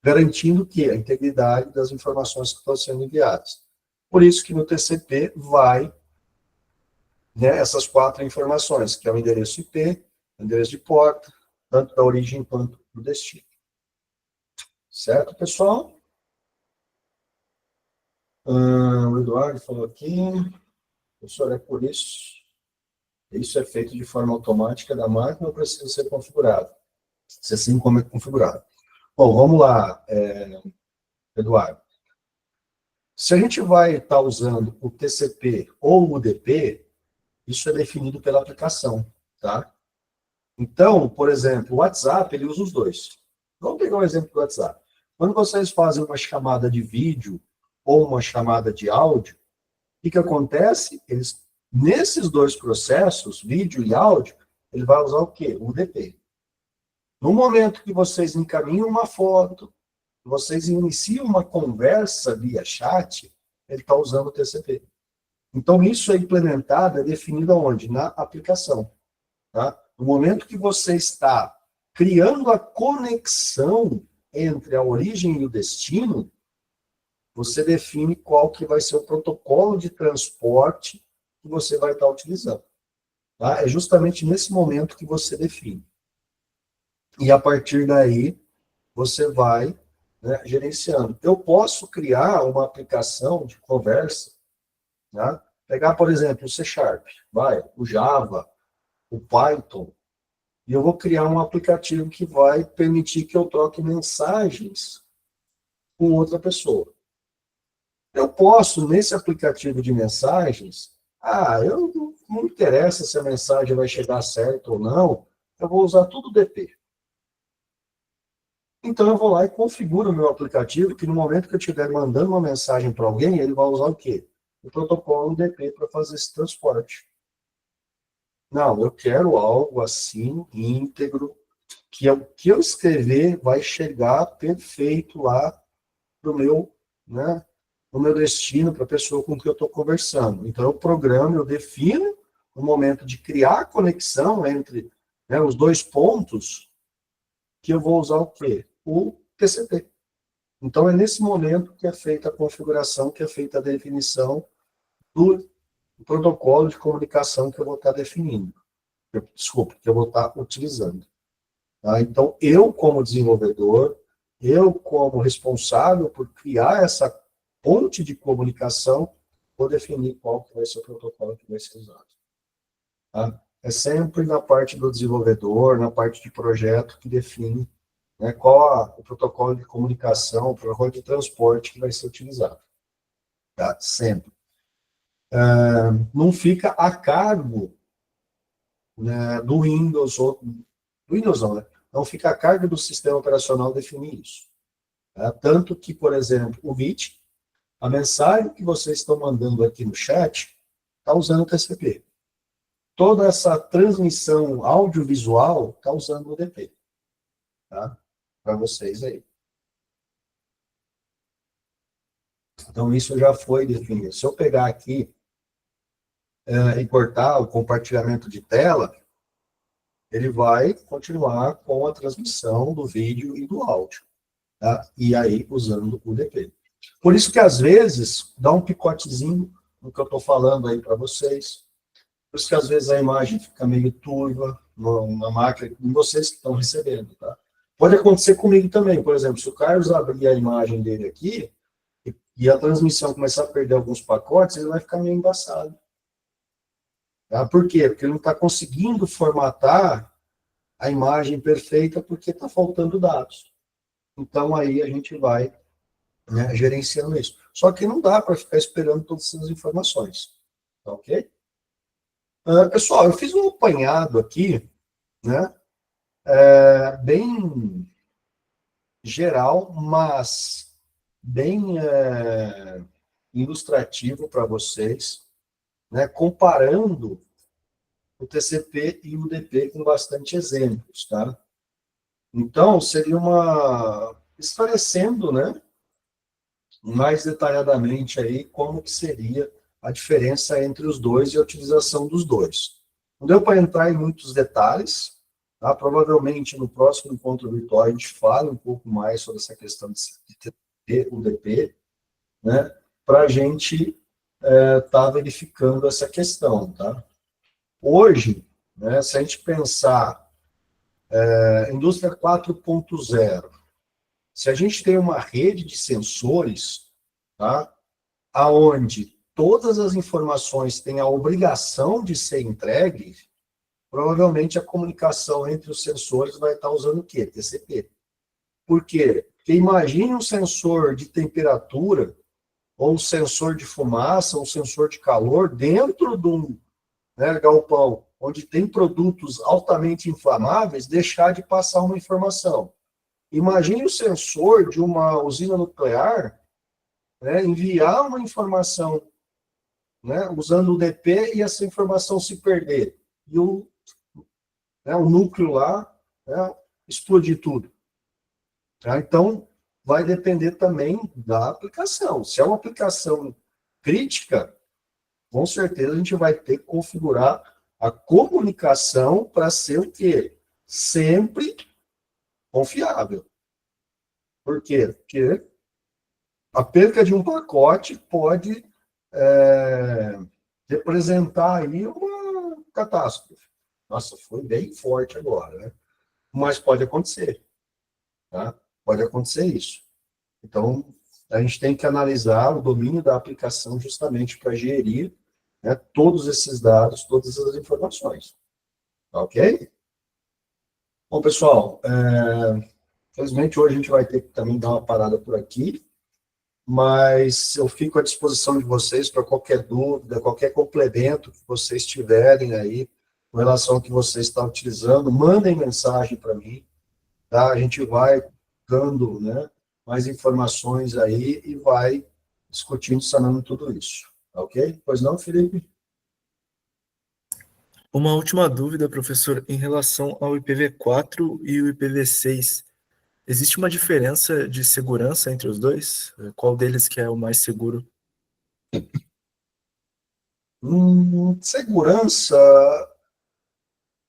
garantindo que a integridade das informações que estão sendo enviadas. Por isso que no TCP vai, né, essas 4 informações, que é o endereço IP, o endereço de porta, tanto da origem quanto do destino. Certo, pessoal? O Eduardo falou aqui, professor, é por isso. Isso é feito de forma automática da máquina ou precisa ser configurado? Se assim como é configurado. Bom, vamos lá, Eduardo. Se a gente vai estar usando o TCP ou o UDP, isso é definido pela aplicação, tá? Então, por exemplo, o WhatsApp, ele usa os dois. Vamos pegar o exemplo do WhatsApp. Quando vocês fazem uma chamada de vídeo ou uma chamada de áudio, o que acontece? Nesses dois processos, vídeo e áudio, ele vai usar o quê? O UDP. No momento que vocês encaminham uma foto, vocês iniciam uma conversa via chat, ele está usando o TCP. Então, isso é implementado, é definido aonde? Na aplicação. Tá? No momento que você está criando a conexão entre a origem e o destino, você define qual que vai ser o protocolo de transporte que você vai estar utilizando. Tá? É justamente nesse momento que você define. E a partir daí, você vai, né, gerenciando. Eu posso criar uma aplicação de conversa, né? Pegar, por exemplo, o C#, o Java, o Python, e eu vou criar um aplicativo que vai permitir que eu troque mensagens com outra pessoa. Eu posso, nesse aplicativo de mensagens, eu não me interessa se a mensagem vai chegar certo ou não, eu vou usar tudo DP. Então, eu vou lá e configuro o meu aplicativo, que no momento que eu estiver mandando uma mensagem para alguém, ele vai usar o quê? O protocolo UDP para fazer esse transporte. Não, eu quero algo assim, íntegro, que o que eu escrever vai chegar perfeito lá para o meu, né, o meu destino, para a pessoa com quem eu estou conversando. Então, eu programo, eu defino o momento de criar a conexão entre, né, os dois pontos, que eu vou usar o quê? O TCP. Então, é nesse momento que é feita a configuração, que é feita a definição do protocolo de comunicação que eu vou estar definindo. Desculpa, que eu vou estar utilizando. Tá? Então, eu, como desenvolvedor, eu, como responsável por criar essa ponte de comunicação, vou definir qual que vai ser o protocolo que vai ser usado. Tá? É sempre na parte do desenvolvedor, na parte de projeto, que define, né, qual o protocolo de comunicação, o protocolo de transporte que vai ser utilizado. Tá? Sempre. Não fica a cargo, né, do Windows, ou do Windows não, né? Não fica a cargo do sistema operacional definir isso. Tá? Tanto que, por exemplo, o Meet, a mensagem que vocês estão mandando aqui no chat, está usando o TCP. Toda essa transmissão audiovisual está usando o UDP. Tá? Para vocês aí. Então, isso já foi definido. Se eu pegar aqui e cortar o compartilhamento de tela, ele vai continuar com a transmissão do vídeo e do áudio. Tá? E aí, usando o UDP. Por isso que, às vezes, dá um picotezinho no que eu estou falando aí para vocês. Por isso que, às vezes, a imagem fica meio turva na máquina, e vocês que estão recebendo. Tá? Pode acontecer comigo também. Por exemplo, se o Carlos abrir a imagem dele aqui, e a transmissão começar a perder alguns pacotes, ele vai ficar meio embaçado. Tá? Por quê? Porque ele não está conseguindo formatar a imagem perfeita porque está faltando dados. Então, aí a gente vai, né, gerenciando isso. Só que não dá para ficar esperando todas essas informações. Tá ok? Pessoal, eu fiz um apanhado aqui, né, bem geral, mas bem ilustrativo para vocês, né, comparando o TCP e o UDP com bastante exemplos, tá? Então, seria esclarecendo, né, mais detalhadamente aí como que seria a diferença entre os dois e a utilização dos dois. Não deu para entrar em muitos detalhes, tá? Provavelmente no próximo encontro virtual a gente fala um pouco mais sobre essa questão de TCP, UDP, né, para a gente estar verificando essa questão, tá? Hoje, né, se a gente pensar indústria 4.0, se a gente tem uma rede de sensores, tá, aonde todas as informações têm a obrigação de ser entregues, provavelmente a comunicação entre os sensores vai estar usando o quê? TCP. Por quê? Porque imagine um sensor de temperatura, ou um sensor de fumaça, ou um sensor de calor, dentro de um, né, galpão, onde tem produtos altamente inflamáveis, deixar de passar uma informação. Imagine o sensor de uma usina nuclear, né, enviar uma informação, né, usando o DP e essa informação se perder. E o núcleo lá, né, explodir tudo. Tá? Então, vai depender também da aplicação. Se é uma aplicação crítica, com certeza a gente vai ter que configurar a comunicação para ser o quê? Sempre confiável. Por quê? Porque a perca de um pacote pode representar aí uma catástrofe. Nossa, foi bem forte agora, né? Mas pode acontecer, tá? Pode acontecer isso. Então, a gente tem que analisar o domínio da aplicação justamente para gerir, né, todos esses dados, todas as informações. Tá, ok? Bom, pessoal, infelizmente hoje a gente vai ter que também dar uma parada por aqui, mas eu fico à disposição de vocês para qualquer dúvida, qualquer complemento que vocês tiverem aí com relação ao que vocês estão utilizando, mandem mensagem para mim, tá? A gente vai dando, né, mais informações aí e vai discutindo, sanando tudo isso, tá ok? Pois não, Felipe? Uma última dúvida, professor, em relação ao IPv4 e o IPv6. Existe uma diferença de segurança entre os dois? Qual deles que é o mais seguro? Segurança,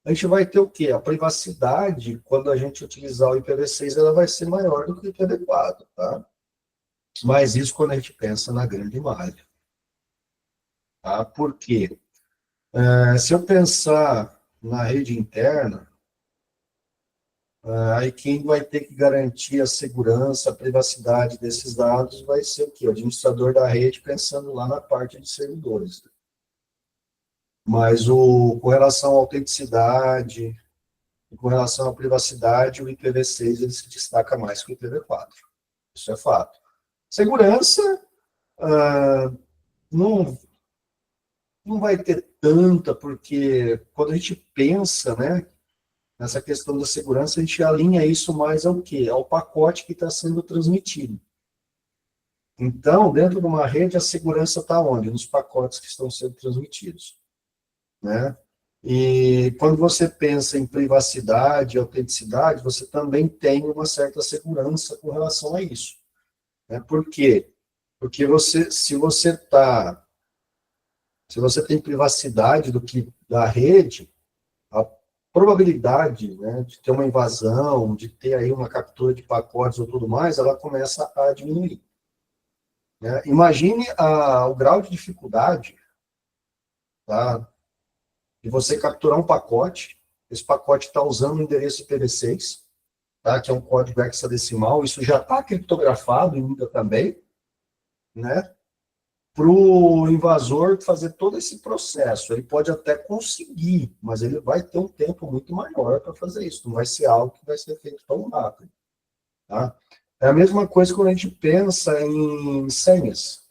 a gente vai ter o quê? A privacidade, quando a gente utilizar o IPv6, ela vai ser maior do que o IPv4, tá? Mas isso quando a gente pensa na grande malha. Tá? Por quê? Se eu pensar na rede interna, aí quem vai ter que garantir a segurança, a privacidade desses dados vai ser o quê? O administrador da rede, pensando lá na parte de servidores. Mas com relação à autenticidade, com relação à privacidade, o IPv6 ele se destaca mais que o IPv4. Isso é fato. Segurança, não vai ter tanta, porque quando a gente pensa, né, nessa questão da segurança, a gente alinha isso mais ao quê? Ao pacote que está sendo transmitido. Então, dentro de uma rede, a segurança está onde? Nos pacotes que estão sendo transmitidos, né? E quando você pensa em privacidade e autenticidade, você também tem uma certa segurança com relação a isso, né? Por quê? Porque se você tem privacidade da rede, a probabilidade, né, de ter uma invasão, de ter aí uma captura de pacotes ou tudo mais, ela começa a diminuir, né? Imagine o grau de dificuldade, tá, de você capturar um pacote, esse pacote está usando o endereço IPv6, tá, que é um código hexadecimal, isso já está criptografado ainda também, né? Para o invasor fazer todo esse processo. Ele pode até conseguir, mas ele vai ter um tempo muito maior para fazer isso. Não vai ser algo que vai ser feito tão rápido. Tá? É a mesma coisa quando a gente pensa em senhas.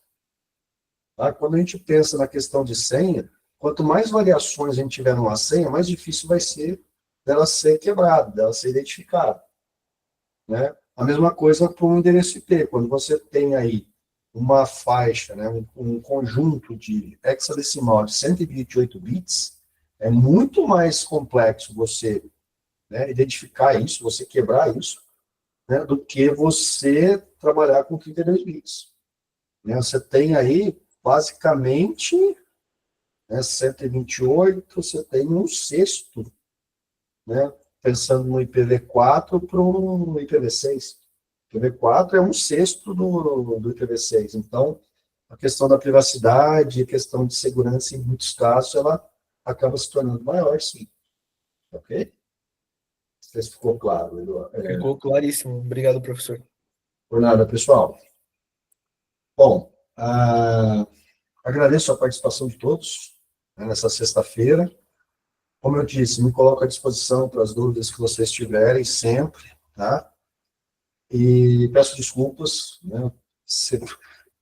Tá? Quando a gente pensa na questão de senha, quanto mais variações a gente tiver numa senha, mais difícil vai ser dela ser quebrada, dela ser identificada. Né? A mesma coisa para um endereço IP. Quando você tem aí uma faixa, né, um conjunto de hexadecimal de 128 bits, é muito mais complexo você, né, identificar isso, você quebrar isso, né, do que você trabalhar com 32 bits. Né, você tem aí, basicamente, né, 128, você tem um sexto, né, pensando no IPv4 para o IPv6. O IPv4 é um sexto do IPv6. Então, a questão da privacidade, a questão de segurança, em muitos casos, ela acaba se tornando maior, sim. Ok? Não sei se ficou claro, Eduardo. Ficou claríssimo. Obrigado, professor. Por nada, pessoal. Bom, agradeço a participação de todos, né, nessa sexta-feira. Como eu disse, me coloco à disposição para as dúvidas que vocês tiverem, sempre, tá? E peço desculpas, né?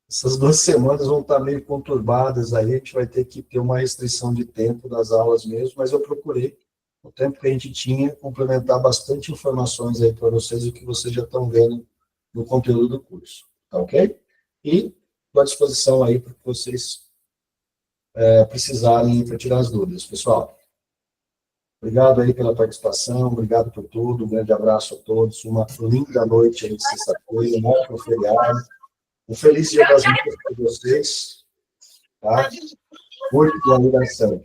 Essas 2 semanas vão estar meio conturbadas aí, a gente vai ter que ter uma restrição de tempo das aulas mesmo, mas eu procurei, o tempo que a gente tinha, complementar bastante informações aí para vocês, o que vocês já estão vendo no conteúdo do curso, tá ok? E estou à disposição aí para que vocês precisarem para tirar as dúvidas, pessoal. Obrigado aí pela participação, obrigado por tudo, um grande abraço a todos, uma linda noite aí de sexta-feira, um ótimo feriado, um feliz Dia das Mães para vocês, tá? Muito boa ligação.